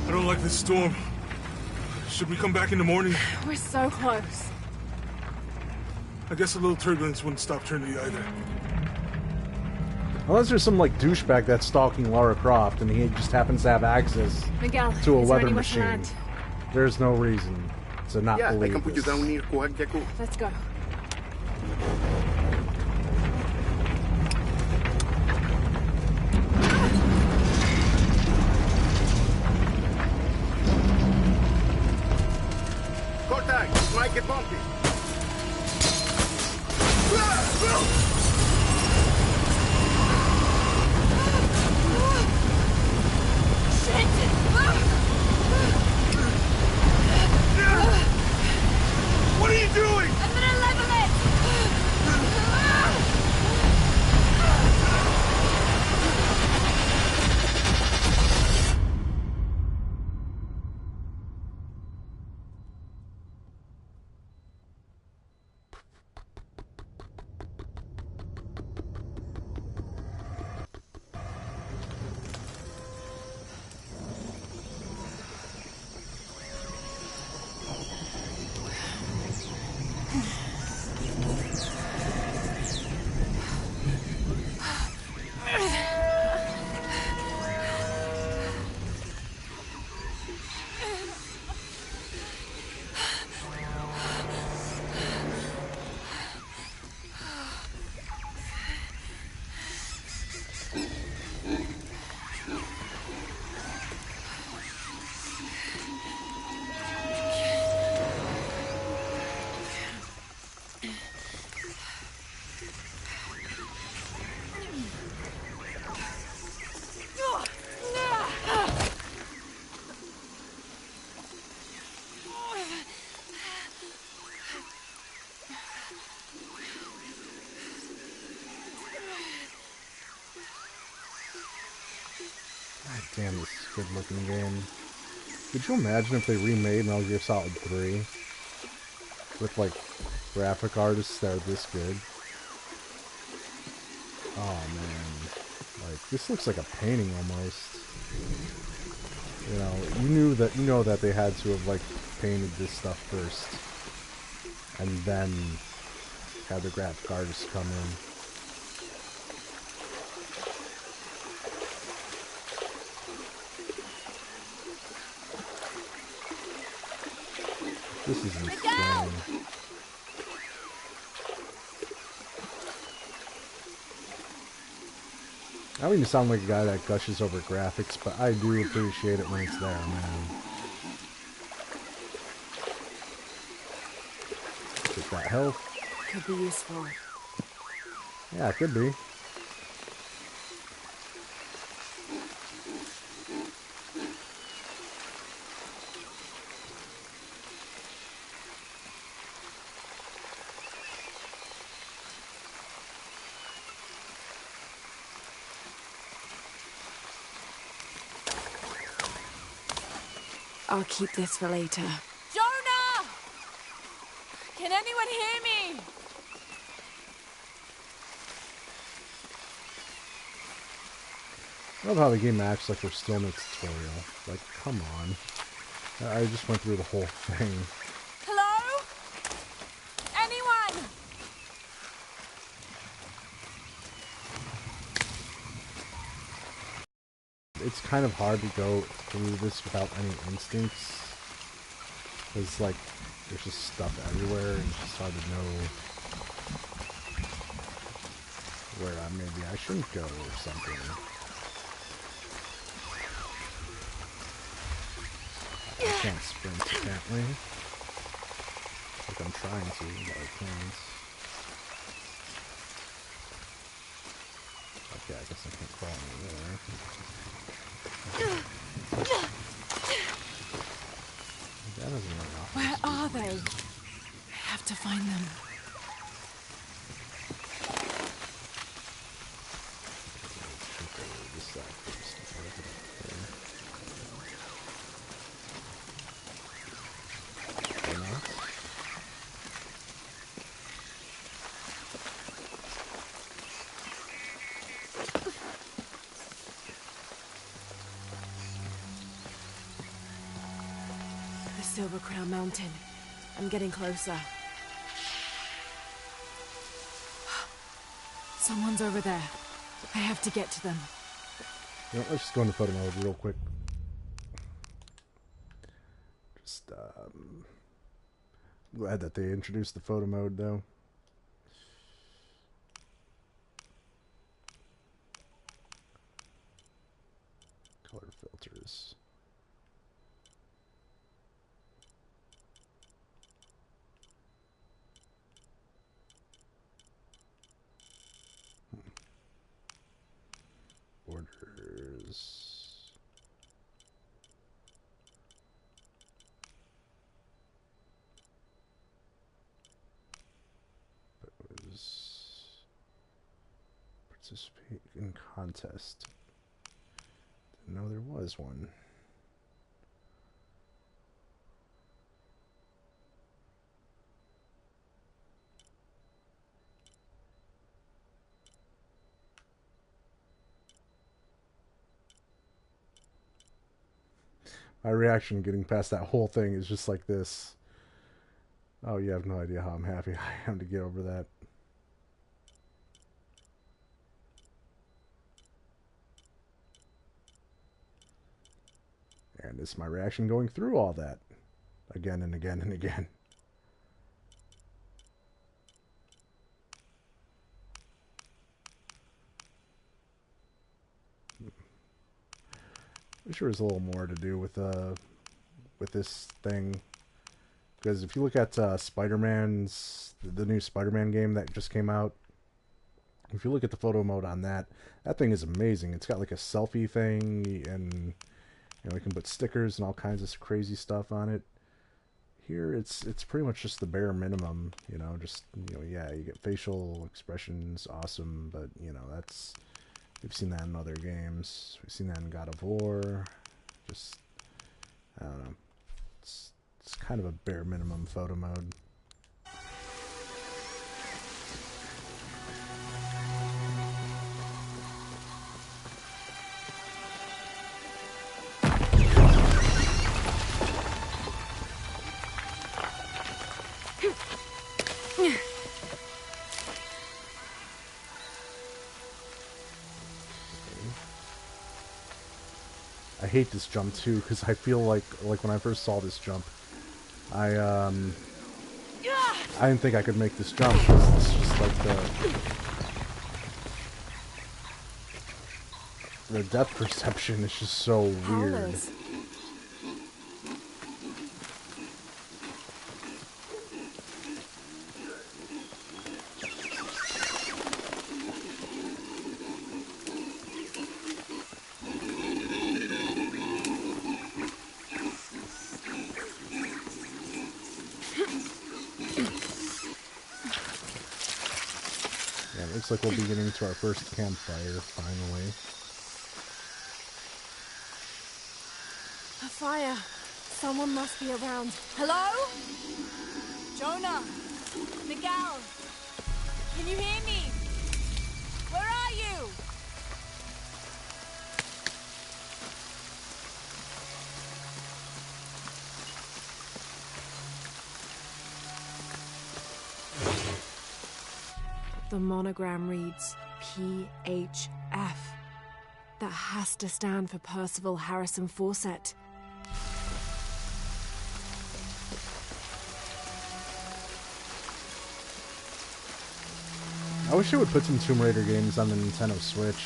I don't like this storm. Should we come back in the morning? We're so close. I guess a little turbulence wouldn't stop Trinity either. Unless there's some like douchebag that's stalking Lara Croft and he just happens to have access Miguel, to a is there weather anywhere to machine. land? There's no reason to not Yeah, I believe can put you this. down near Coagyako. Let's go. Contact! This might get bumpy. What are you doing? I'm gonna level it! God damn, this is a good looking game. Could you imagine if they remade Metal Gear Solid 3 with like graphic artists that are this good? Oh man, like this looks like a painting almost. You know, you know that they had to have like painted this stuff first, and then had the graphic artists come in. This is insane. I mean to sound like a guy that gushes over graphics, but I do appreciate it when it's there, man. Get that health. Could be useful. Yeah, it could be. I'll keep this for later. Jonah! Can anyone hear me? I love how the game acts like we're still in a tutorial. Like, come on. I just went through the whole thing. Hello? Anyone? It's kind of hard to go through this without any instincts. Because, like, there's just stuff everywhere, and it's just hard to know where maybe I shouldn't go or something. I can't sprint, apparently. Like I'm trying to, but I can't. Okay, I guess I can't crawl over there. That doesn't really offer. Where are they? I have to find them. This side first. Or not. The Silver Crown Mountain. I'm getting closer. Someone's over there. I have to get to them. You know, let's just go into photo mode real quick. Just, glad that they introduced the photo mode, though. Color filters. Borders. Participate in contest. Didn't know there was one. My reaction getting past that whole thing is just like this. Oh, you have no idea how I'm happy I am to get over that. And it's my reaction going through all that. Again and again and again. I'm sure there's a little more to do with this thing. Because if you look at Spider-Man's, the new Spider-Man game that just came out, if you look at the photo mode on that, that thing is amazing. It's got like a selfie thing, and you know, you can put stickers and all kinds of crazy stuff on it. Here, it's pretty much just the bare minimum, you know. Just, you know, yeah, you get facial expressions, awesome, but you know, that's, we've seen that in other games. We've seen that in God of War. Just, I don't know. It's kind of a bare minimum photo mode. I hate this jump too, because I feel like when I first saw this jump, I didn't think I could make this jump. It's just like the their depth perception is just so weird. Howlers. Looks like we'll be getting to our first campfire, finally. A fire. Someone must be around. Hello? Jonah? Miguel? Can you hear me? Where are you? The monogram reads PHF. That has to stand for Percival Harrison Fawcett. I wish it would put some Tomb Raider games on the Nintendo Switch.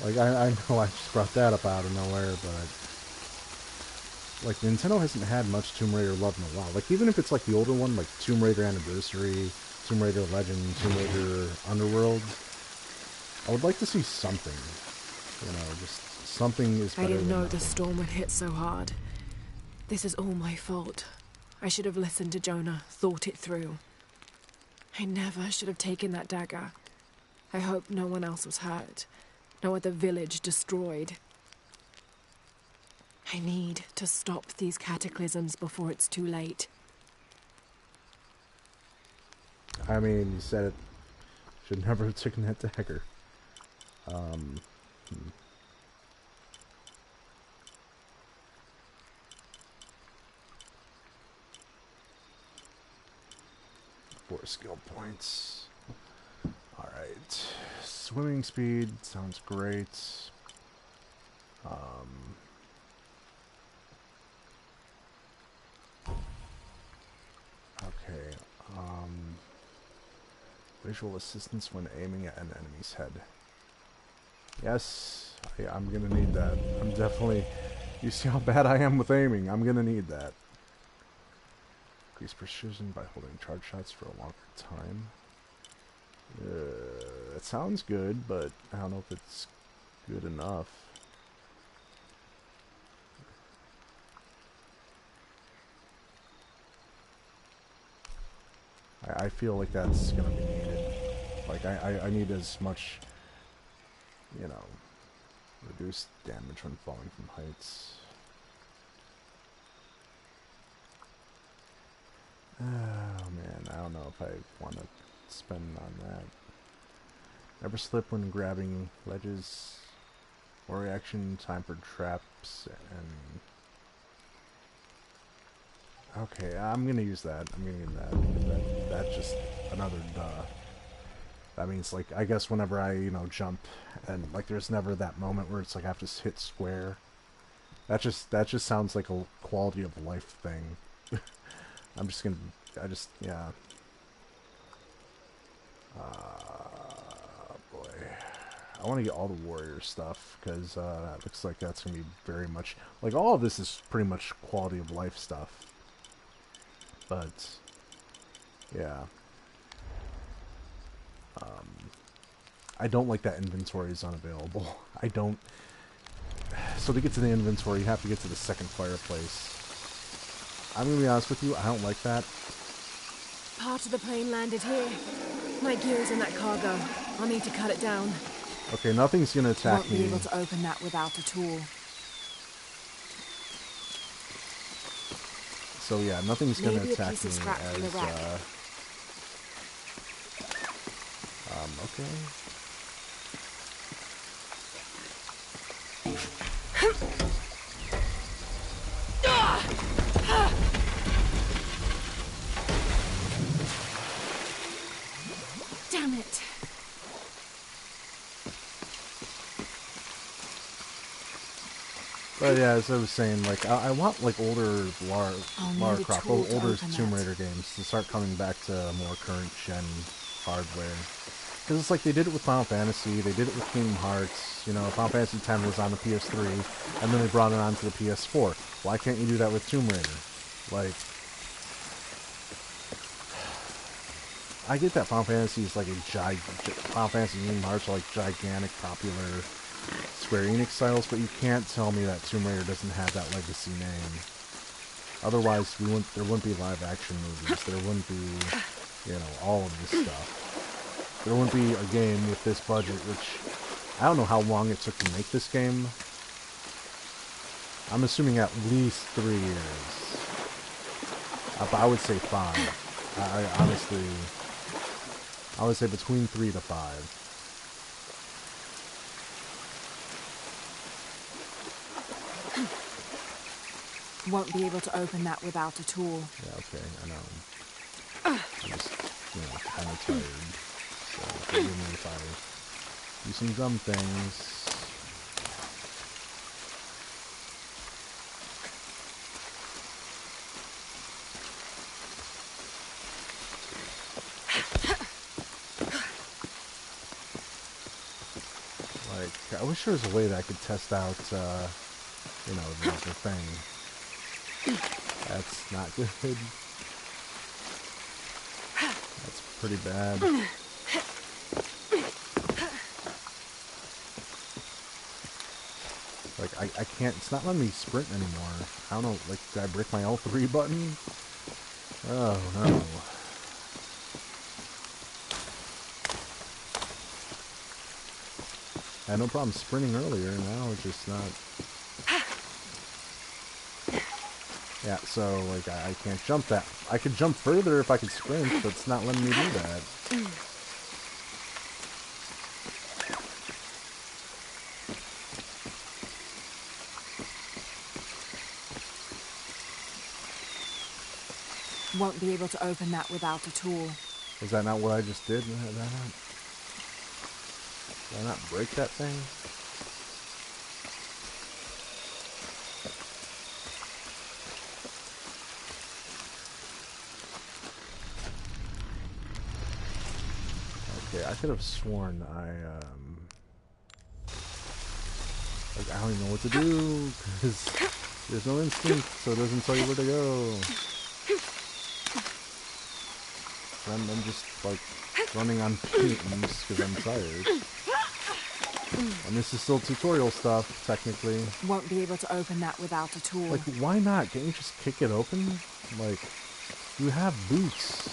Like, I know I just brought that up out of nowhere, but... like, Nintendo hasn't had much Tomb Raider love in a while. Like, even if it's like the older one, like Tomb Raider Anniversary, Tomb Raider Legend, Tomb Raider Underworld, I would like to see something. You know, just something is better. I didn't know than the storm would hit so hard. This is all my fault. I should have listened to Jonah, thought it through. I never should have taken that dagger. I hope no one else was hurt. No other village destroyed. I need to stop these cataclysms before it's too late. I mean, you said it. Should never have taken that dagger. Four skill points. Alright. Swimming speed sounds great. Okay. Visual assistance when aiming at an enemy's head. Yes, I'm gonna need that. I'm definitely... You see how bad I am with aiming. I'm gonna need that. Increase precision by holding charge shots for a longer time. It sounds good, but I don't know if it's good enough. I feel like that's gonna be needed. Like, I need as much, you know, reduced damage when falling from heights. Oh man, I don't know if I want to spend on that. Never slip when grabbing ledges. Or reaction time for traps and... Okay, I'm gonna use that. I'm gonna use that. That's just another duh. That means, like, I guess whenever I, you know, jump and, like, there's never that moment where it's like I have to hit square. That just sounds like a quality of life thing. Yeah. Boy. I want to get all the warrior stuff, because it looks like that's going to be very much... Like, all of this is pretty much quality of life stuff. But, yeah. I don't like that inventory is unavailable. I don't... So to get to the inventory, you have to get to the second fireplace. I'm going to be honest with you, I don't like that. Part of the plane landed here. My gear's in that cargo. I'll need to cut it down. Okay, nothing's going to attack Won't me. be able to open that without a tool. So yeah, nothing's going to Maybe a attack piece me of scrap from the as, rack. okay. Damn it. But yeah, as I was saying, like, I want, like, older Lara need a Croft, tool to older open Tomb that. Raider games to start coming back to more current gen hardware. Because it's like they did it with Final Fantasy, they did it with Kingdom Hearts, you know, Final Fantasy X was on the PS3, and then they brought it onto the PS4. Why can't you do that with Tomb Raider? Like, I get that Final Fantasy is like Final Fantasy and Kingdom Hearts are like gigantic, popular Square Enix titles, but you can't tell me that Tomb Raider doesn't have that legacy name. Otherwise, there wouldn't be live action movies, there wouldn't be, you know, all of this stuff. There wouldn't be a game with this budget, which I don't know how long it took to make this game. I'm assuming at least 3 years. I would say 5. I honestly, I would say between 3 to 5. Won't be able to open that without a tool. Yeah, okay, I know. I'm just, you know, kind of tired. So forgive me if I do some dumb things. Like, I wish there was a way that I could test out, you know, the thing. That's not good. That's pretty bad. Like, I can't, it's not letting me sprint anymore. I don't know, like, did I break my L3 button? Oh, no. I had no problem sprinting earlier, now it's just not. Yeah, so, like, I can't jump that. I could jump further if I could sprint, but it's not letting me do that. Won't be able to open that without a tool. Is that not what I just did? Did I not break that thing? Okay, I could have sworn like, I don't even know what to do, because there's no instinct, so it doesn't tell you where to go. I'm just, like, running on fumes because I'm tired. And this is still tutorial stuff, technically. Won't be able to open that without a tool. Like, why not? Can't you just kick it open? Like, you have boots.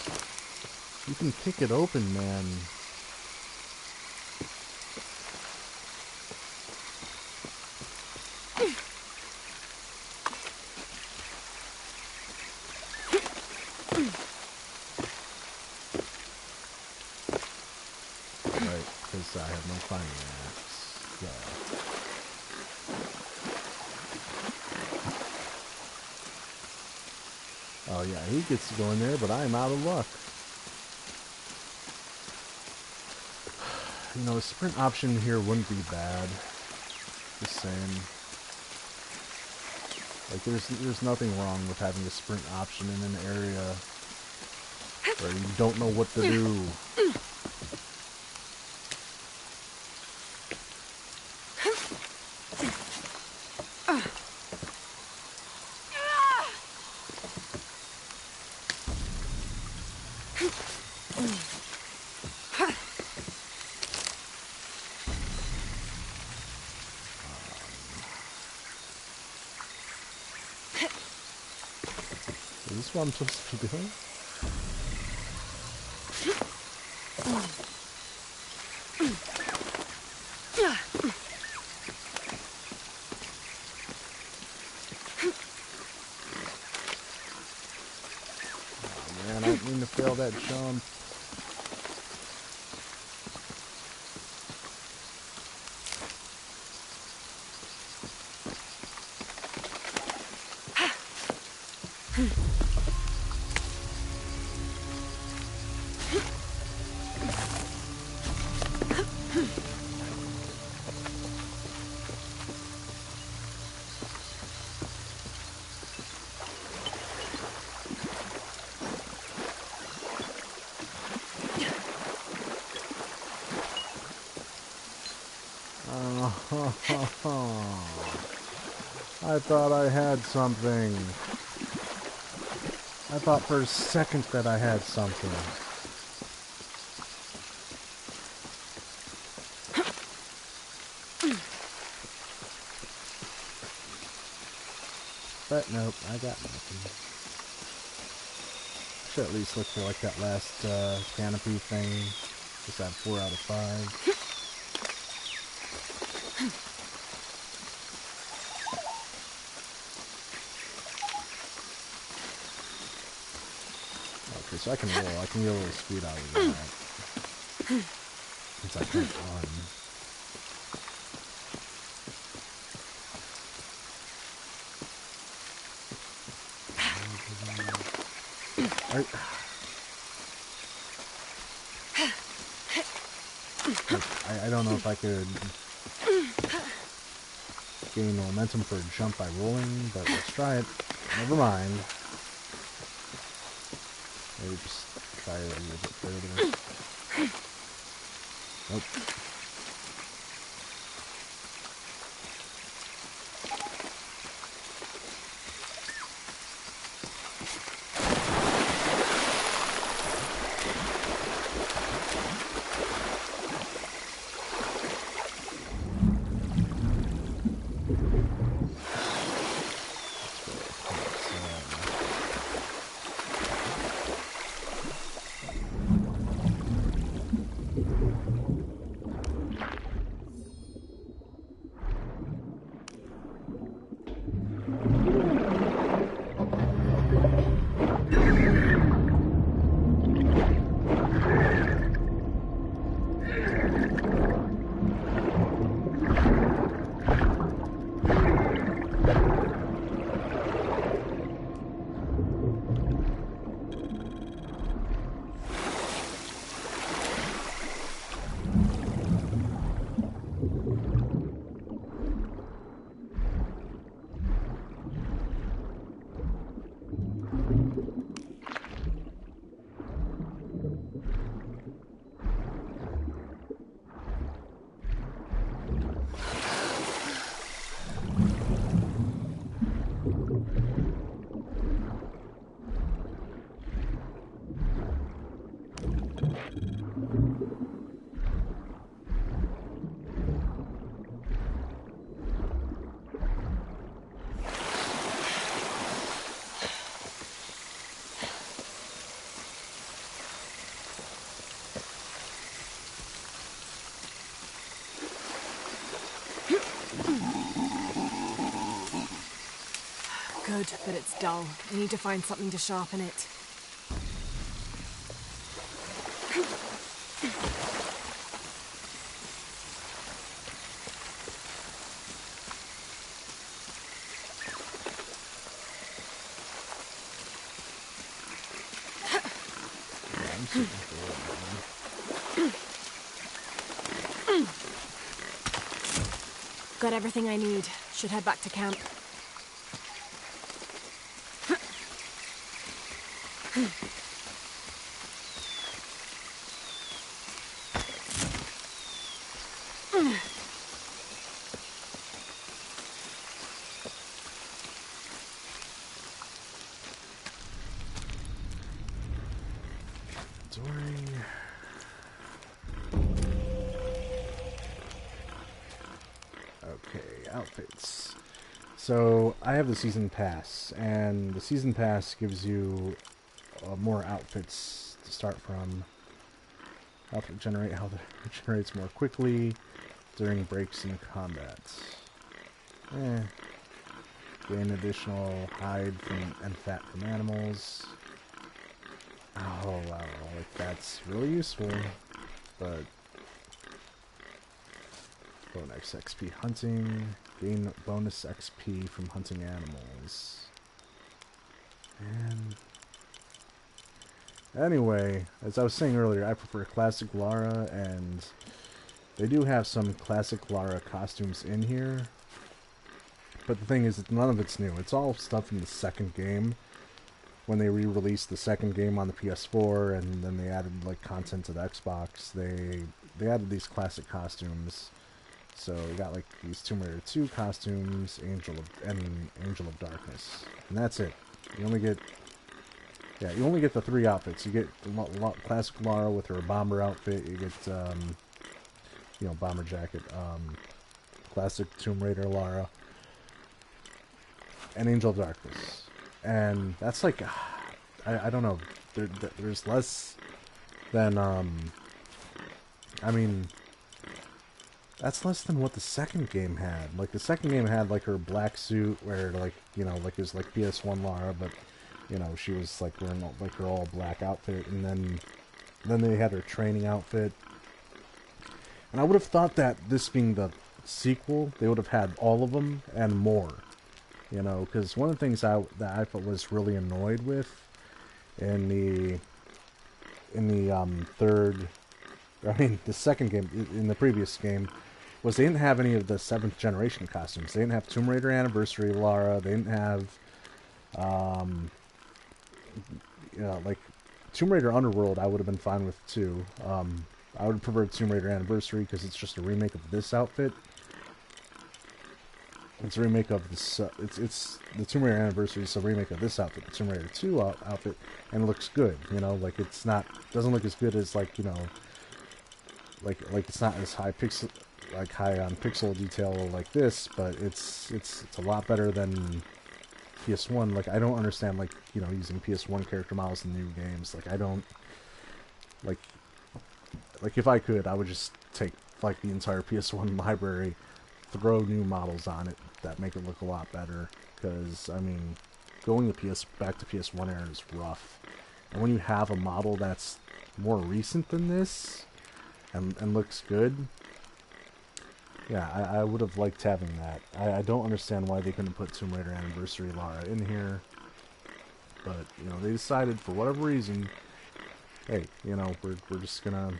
You can kick it open, man. Right, because I have no climbing axe. So. Oh yeah, he gets to go in there, but I am out of luck. You know, a sprint option here wouldn't be bad. Just saying. Like, there's nothing wrong with having a sprint option in an area where you don't know what to do. Is this what I'm supposed to be doing? Oh man, I didn't mean to fail that jump. I thought I had something. I thought for a second that I had something. But nope, I got nothing. Should at least look for like that last canopy thing. Just had 4 out of 5. Okay, so I can roll. I can get a little speed out of that. Since I can't run. I don't know if I could gain momentum for a jump by rolling, but let's try it. Never mind. Maybe just try it a little bit further. Nope. Good, but it's dull. I need to find something to sharpen it. Got everything I need. Should head back to camp. Okay, outfits. So I have the season pass, and the season pass gives you more outfits to start from. Outfit generate, how it regenerates more quickly during breaks in combat. Gain additional hide and fat from animals. Oh wow, like that's really useful, but bonus XP hunting, gain bonus XP from hunting animals. And anyway, as I was saying earlier, I prefer classic Lara, and they do have some classic Lara costumes in here. But the thing is that none of it's new. It's all stuff from the second game. When they re-released the second game on the PS4, and then they added like content to the Xbox, they added these classic costumes. So we got like these Tomb Raider 2 costumes, Angel of Darkness, and that's it. You only get the 3 outfits. You get the classic Lara with her bomber outfit. You get bomber jacket, classic Tomb Raider Lara, and Angel of Darkness, and that's like I don't know. There's less than I mean. That's less than what the second game had. Like, the second game had, like, her black suit, where, like, like, it was, like, PS1 Lara, but, she was, like, wearing, like, her all-black outfit, and then they had her training outfit. And I would have thought that, this being the sequel, they would have had all of them, and more. Because one of the things that I was really annoyed with in the the second game, in the previous game, was they didn't have any of the 7th generation costumes. They didn't have Tomb Raider Anniversary Lara. They didn't have, like, Tomb Raider Underworld I would have been fine with, too. I would have preferred Tomb Raider Anniversary because it's just a remake of this outfit. It's a remake of this, it's the Tomb Raider Anniversary, so a remake of this outfit, the Tomb Raider 2 outfit, and it looks good, like, doesn't look as good as, like, like it's not as high on pixel detail like this, but it's a lot better than PS1. Like, I don't understand, like, using PS1 character models in new games. Like, I don't, like if I could, I would just take, like, the entire PS1 library, throw new models on it that make it look a lot better, because, I mean, going back to PS1 era is rough. And when you have a model that's more recent than this, and looks good, yeah, I would have liked having that. I don't understand why they couldn't put Tomb Raider Anniversary Lara in here, but, they decided, for whatever reason, hey, we're just gonna,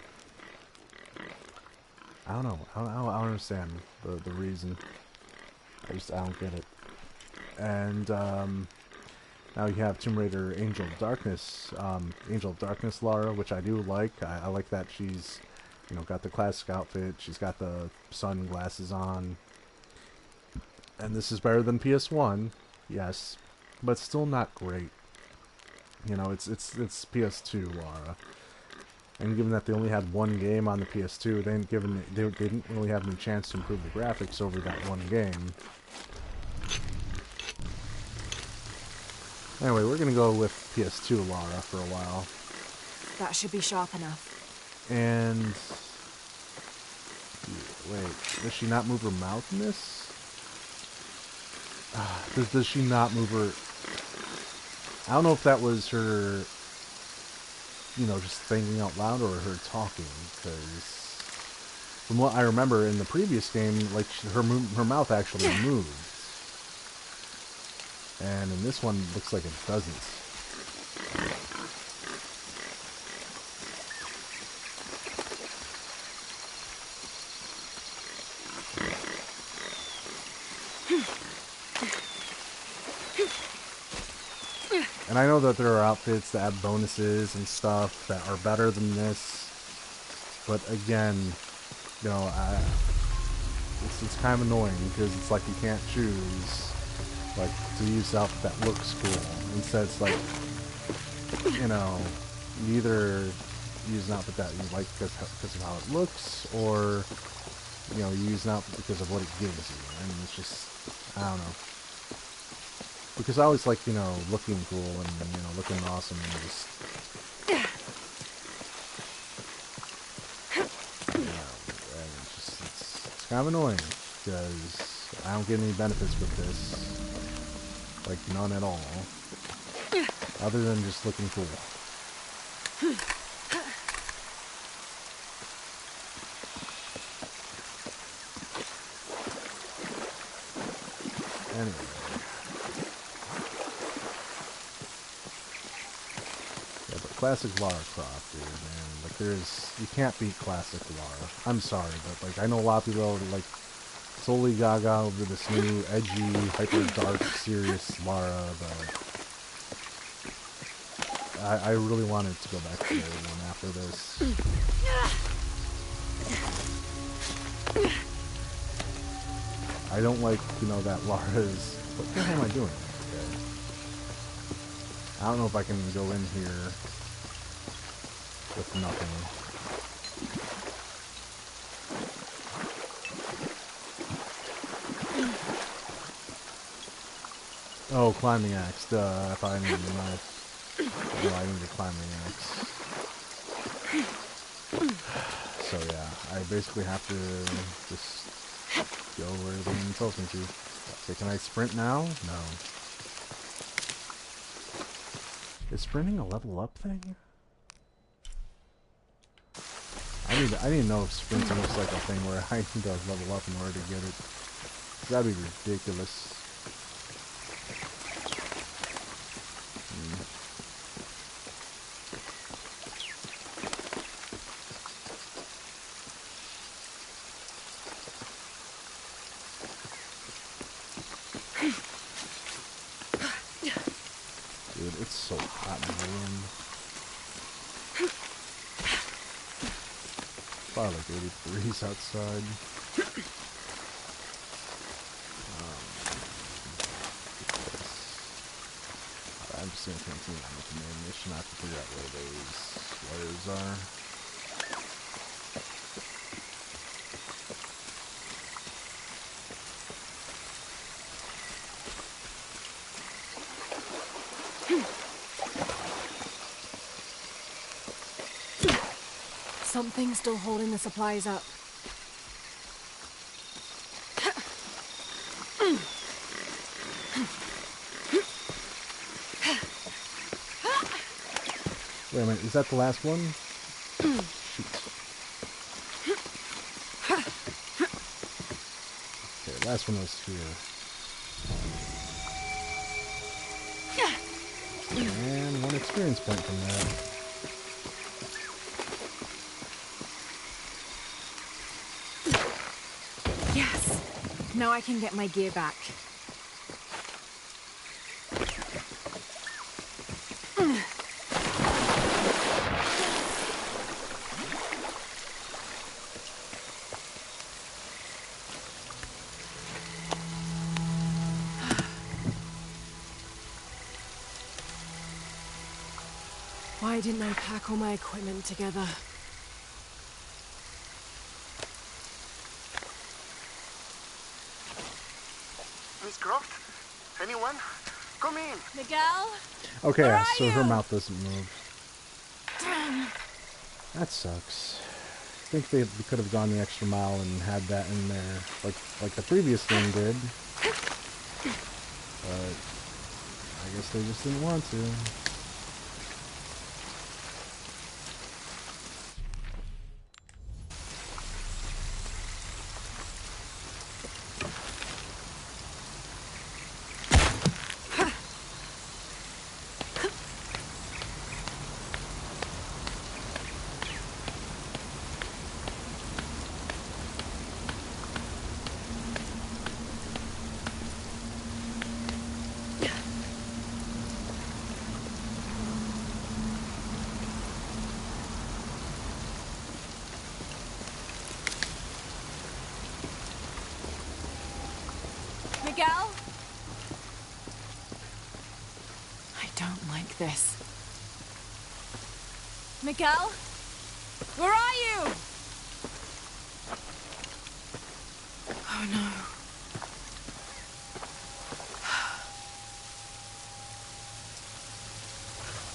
I don't know, I don't understand the reason. I don't get it. And, now you have Tomb Raider Angel of Darkness Lara, which I do like. I like that she's, got the classic outfit, she's got the sunglasses on, and this is better than PS1, yes, but still not great. It's PS2 Lara, and given that they only had one game on the PS2, they didn't really have any chance to improve the graphics over that one game. Anyway, we're gonna go with PS2 Lara for a while. That should be sharp enough. And wait, does she not move her mouth in this? Does she not move her? I don't know if that was her, just thinking out loud, or her talking. Because from what I remember in the previous game, like, her mouth actually moved, and in this one, looks like it doesn't. And I know that there are outfits that have bonuses and stuff that are better than this, but again, it's kind of annoying because it's like you can't choose, like, to use the outfit that looks cool. Instead, it's like, you either use an outfit that you like because of how it looks, or, you use an outfit because of what it gives you. And it's just, I don't know. Because I always like, looking cool and, looking awesome, and just, and it's kind of annoying, because I don't get any benefits with this, like, none at all, other than just looking cool. Anyway. Classic Lara Croft, dude, man. Like, you can't beat classic Lara. I'm sorry, but, like, I know a lot of people are, like, solely gaga over this new, edgy, hyper-dark, serious Lara, but I really wanted to go back to the old one after this. I don't like, you know, that Lara's... What the hell am I doing? Okay. I don't know if I can go in here with nothing. Oh, climbing axe. Duh, if I need a knife. No, I need a climbing axe. So yeah, I basically have to just go where the game tells me to. Okay, can I sprint now? No. Is sprinting a level up thing? I need to know if sprinting is like a thing where I need to level up in order to get it. That'd be ridiculous. Dude, it's so hot in the room. Probably like 80 degrees outside. I'm just gonna continue on with the main mission. I have to figure out where those wires are. Something's still holding the supplies up. Wait a minute, is that the last one? Shoot. Okay, last one was here. And 1 experience point from that. Yes! Now I can get my gear back. Why didn't I pack all my equipment together? Miss Croft? Anyone? Come in. Miguel? Okay, Where yeah, are so you? her mouth doesn't move. Damn. That sucks. I think they could have gone the extra mile and had that in there, like the previous game did. But I guess they just didn't want to. Miguel? I don't like this. Miguel? Where are you? Oh no.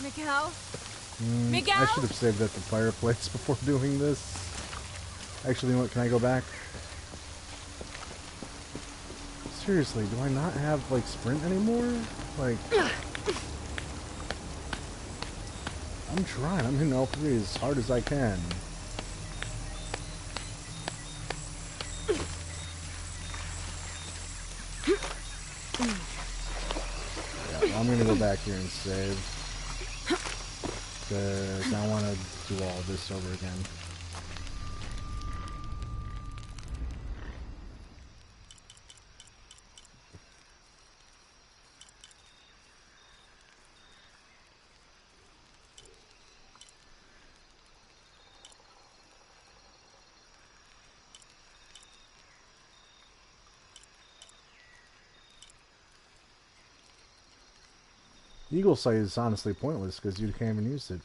Miguel? Miguel? I should have saved at the fireplace before doing this. Actually, you know what? Can I go back? Seriously, do I not have, like, sprint anymore? Like... I'm trying. I'm hitting L3 as hard as I can. Yeah, well, I'm gonna go back here and save. Because I want to do all this over again. Eagle sight is honestly pointless because you can't even use it.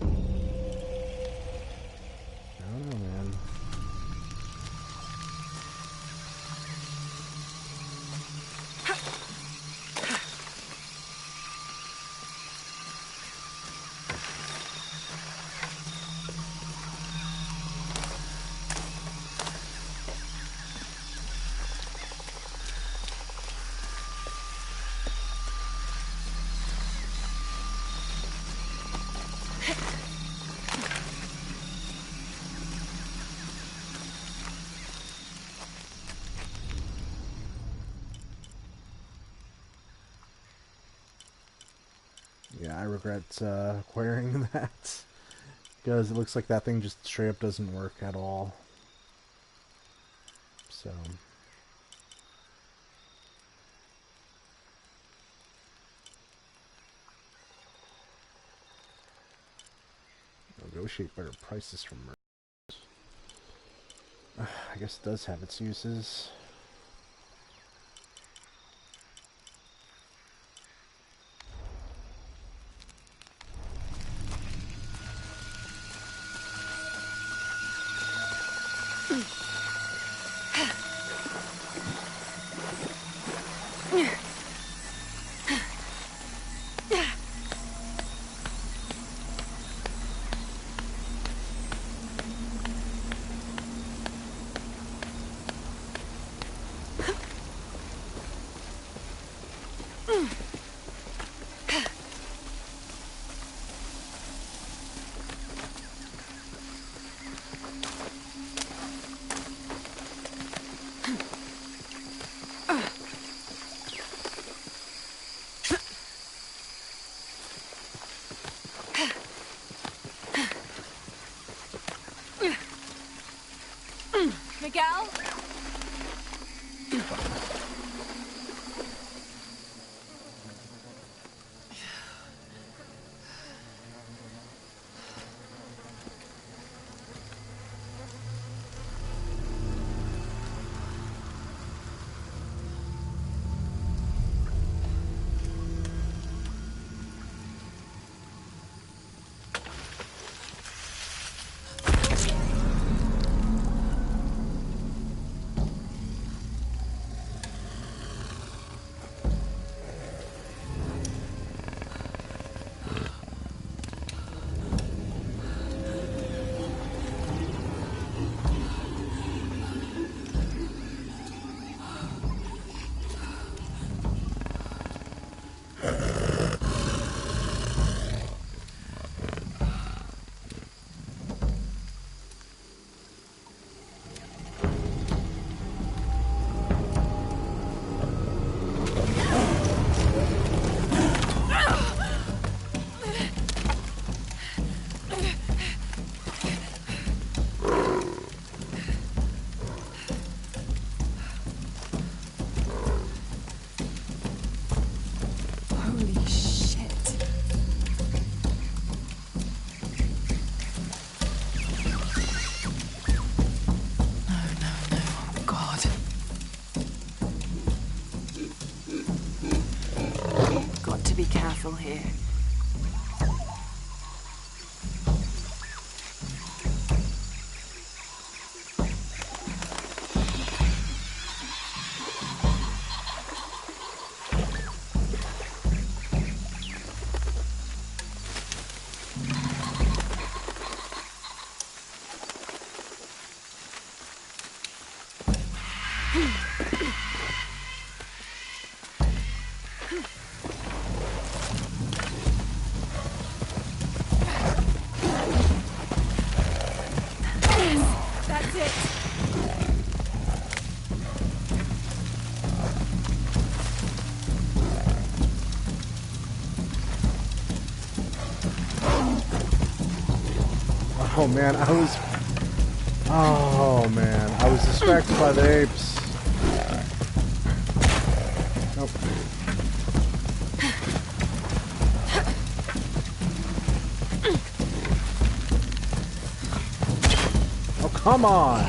I don't know, man. Yeah, I regret acquiring that because it looks like that thing just straight up doesn't work at all. So negotiate better prices from merchants. I guess it does have its uses. Miguel? Holy shit. No, oh God. Got to be careful here. That's it. Oh man, I was distracted by the apes. Nope. come on!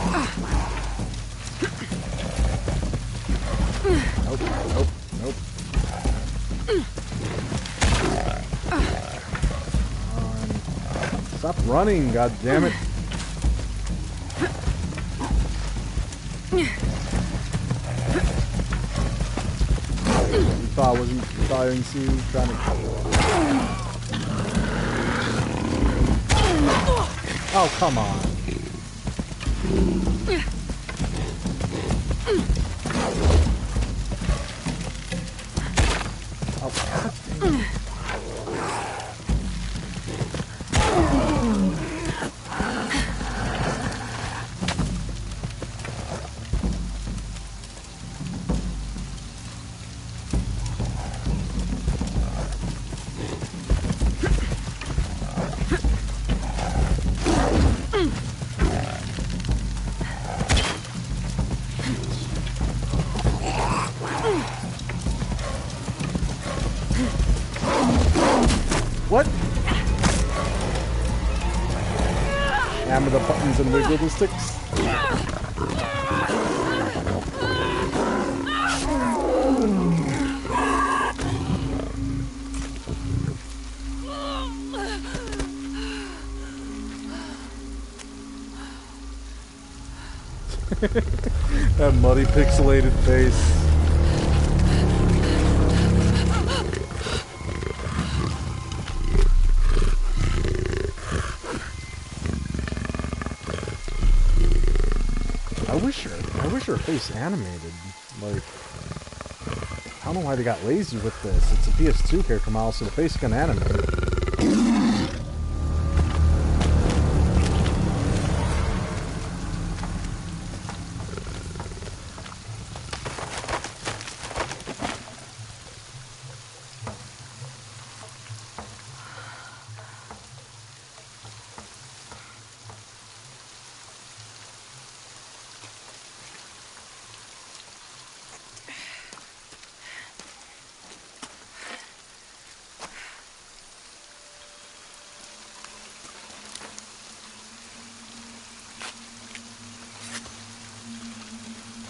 Nope, nope, nope. Stop running, god damn it. I didn't see you trying to. Oh, come on. Oh, god damn it. What? Hammer the buttons and wiggle the sticks. That muddy pixelated face. I wish her face animated. Like, I don't know why they got lazy with this. It's a PS2 character model, so the face can animate.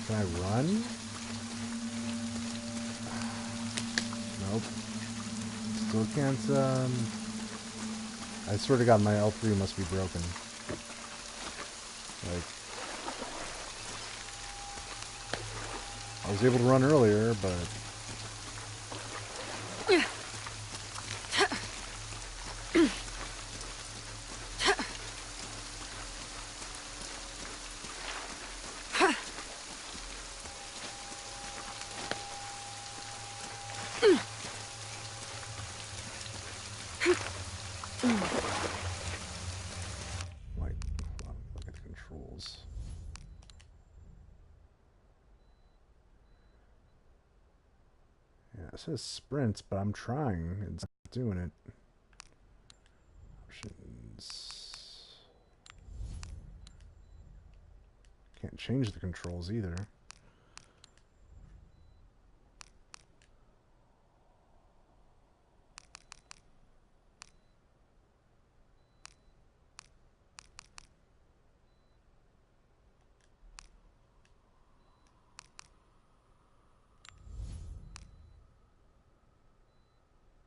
Can I run? Nope. Still can't, I swear to God, my L3 must be broken. Like, I was able to run earlier, but... Look at the controls. Yeah, it says sprint, but I'm trying. It's not doing it. Options. Can't change the controls either.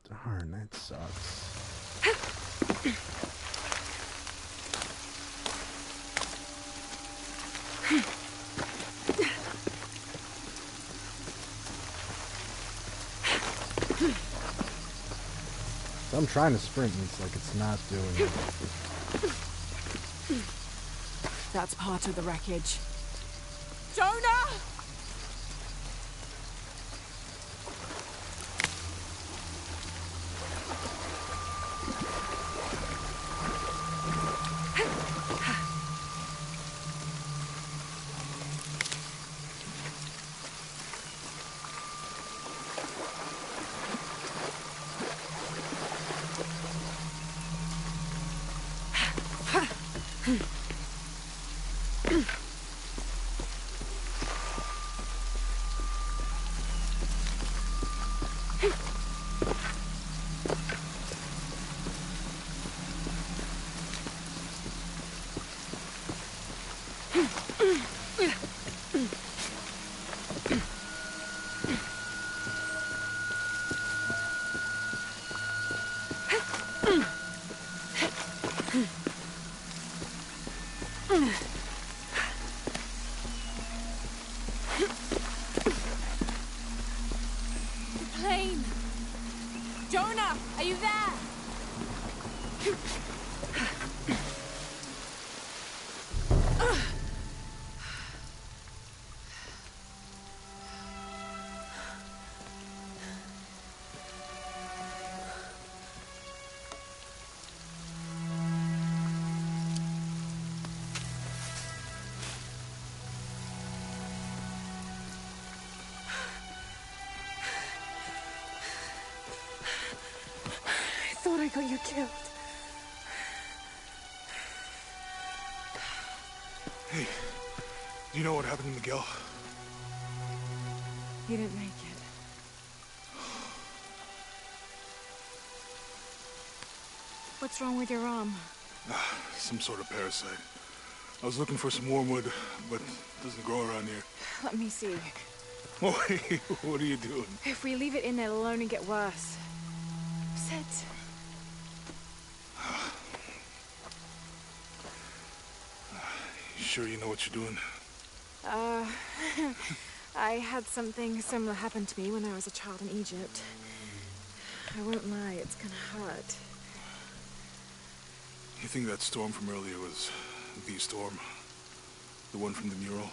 Darn, that sucks. So I'm trying to sprint and it's like it's not doing it. That's part of the wreckage. Jonah! Fiona! Are you there? I thought I got you killed. Hey, do you know what happened to Miguel? He didn't make it. What's wrong with your arm? Some sort of parasite. I was looking for some wormwood, but it doesn't grow around here. Let me see. Oh, hey, what are you doing? If we leave it in there, it'll only get worse. Sit. You sure you know what you're doing? I had something similar happen to me when I was a child in Egypt. I won't lie, it's gonna hurt. You think that storm from earlier was the storm? The one from the mural?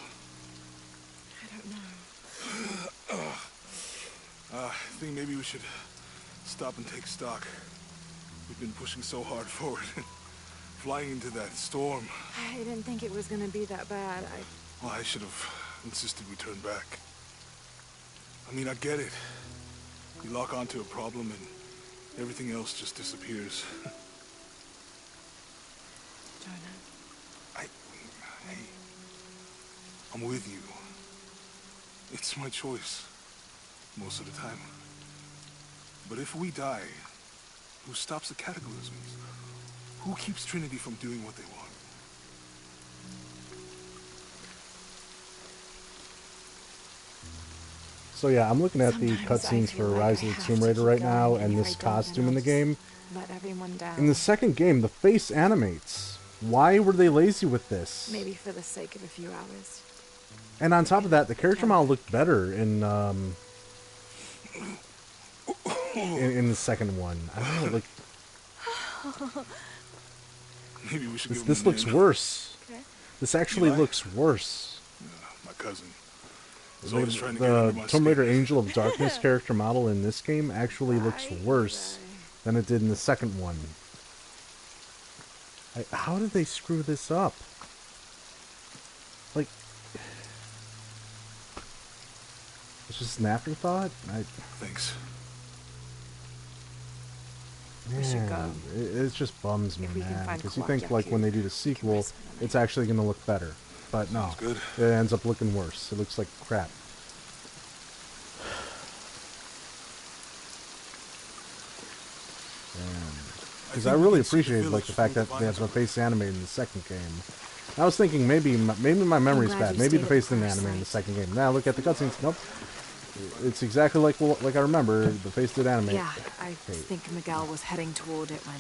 I don't know. I think maybe we should stop and take stock. We've been pushing so hard forward. Flying into that storm. I didn't think it was gonna be that bad. Well, I should have insisted we turn back. I mean, I get it. You lock onto a problem and everything else just disappears. Jonah. Hey, I'm with you. It's my choice, most of the time. But if we die, who stops the cataclysms? Who keeps Trinity from doing what they want? So yeah, I'm looking at the Sometimes I cutscenes feel for like Rise I of the have Tomb to Raider keep right now, going, and and this if I don't, costume then in the I'll game. let everyone down. In the second game, the face animates. Why were they lazy with this? Maybe for the sake of a few hours. And on top of that, the character model looked better in the second one. I don't know, like Maybe we should give him this a looks name. worse. Okay. This actually Eli? looks worse. My cousin. He's always trying to get The under my Tomb Raider skin. Angel of Darkness character model in this game actually looks worse than it did in the second one. How did they screw this up? Like, it's just an afterthought? Thanks. We should go. It just bums me, If we can man. find Because you think, like, when they do the sequel, it's actually going to look better. But no, Sounds good. it ends up looking worse. It looks like crap. Because I really appreciated, like, the fact that they had the face animated in the second game. I was thinking maybe my memory's bad. Maybe the face didn't animate in the second game. Now look at the cutscenes. Nope. It's exactly like I remember. The face did animate. Yeah, I think Miguel was heading toward it when...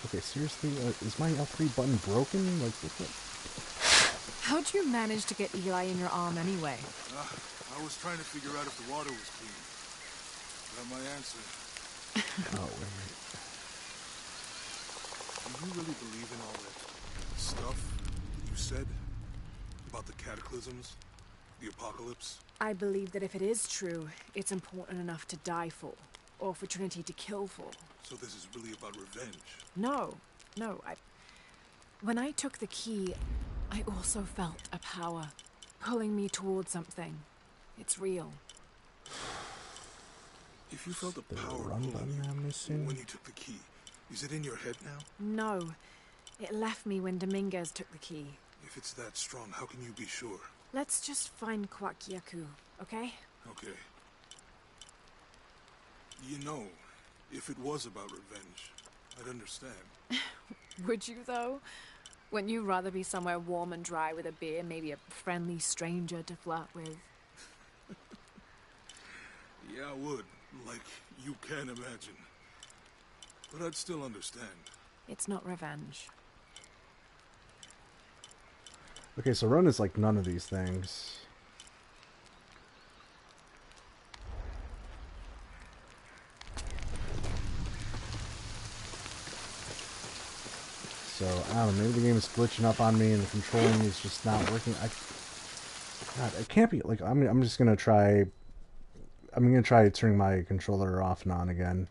Okay, seriously? Is my L3 button broken? Like, what? How'd you manage to get Eli in your arm anyway? I was trying to figure out if the water was clean. Got my answer. Oh, wait. Do you really believe in all that stuff you said about the cataclysms, the apocalypse? I believe that if it is true, it's important enough to die for, or for Trinity to kill for. So this is really about revenge? No. When I took the key, I also felt a power pulling me towards something. It's real. If you felt a power run pulling button I'm missing? when you took the key, is it in your head now? No. It left me when Dominguez took the key. If it's that strong, how can you be sure? Let's just find Kwakyaku, okay? Okay. You know, if it was about revenge, I'd understand. Would you, though? Wouldn't you rather be somewhere warm and dry with a beer, maybe a friendly stranger to flirt with? Yeah, I would. Like you can imagine. But I'd still understand. It's not revenge. Okay, so Run is like none of these things. So, I don't know, maybe the game is glitching up on me and the controlling is just not working. God, it can't be, like, I'm just gonna try, I'm gonna try turning my controller off and on again.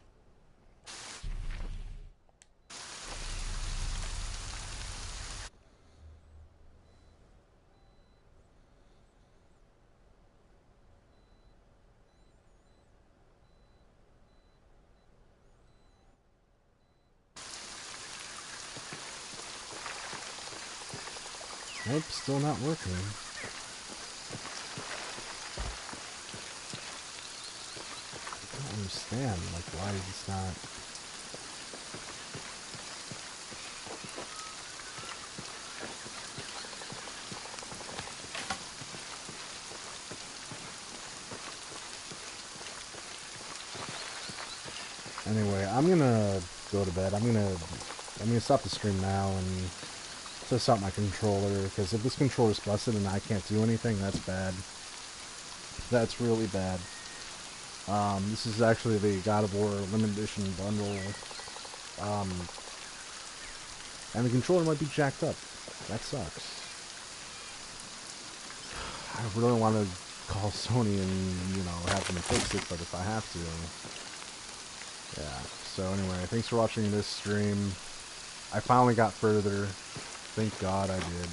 Nope, still not working. I don't understand, like, why is this not... Anyway, I'm gonna go to bed. I'm gonna stop the stream now and test out my controller, because if this controller's busted and I can't do anything, that's bad. That's really bad. This is actually the God of War limited edition bundle. And the controller might be jacked up. That sucks. I really want to call Sony and, you know, have them fix it, but if I have to... Yeah, so anyway, thanks for watching this stream. I finally got further. Thank God I did.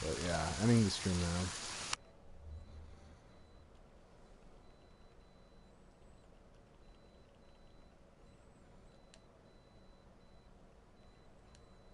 But yeah, ending the stream now.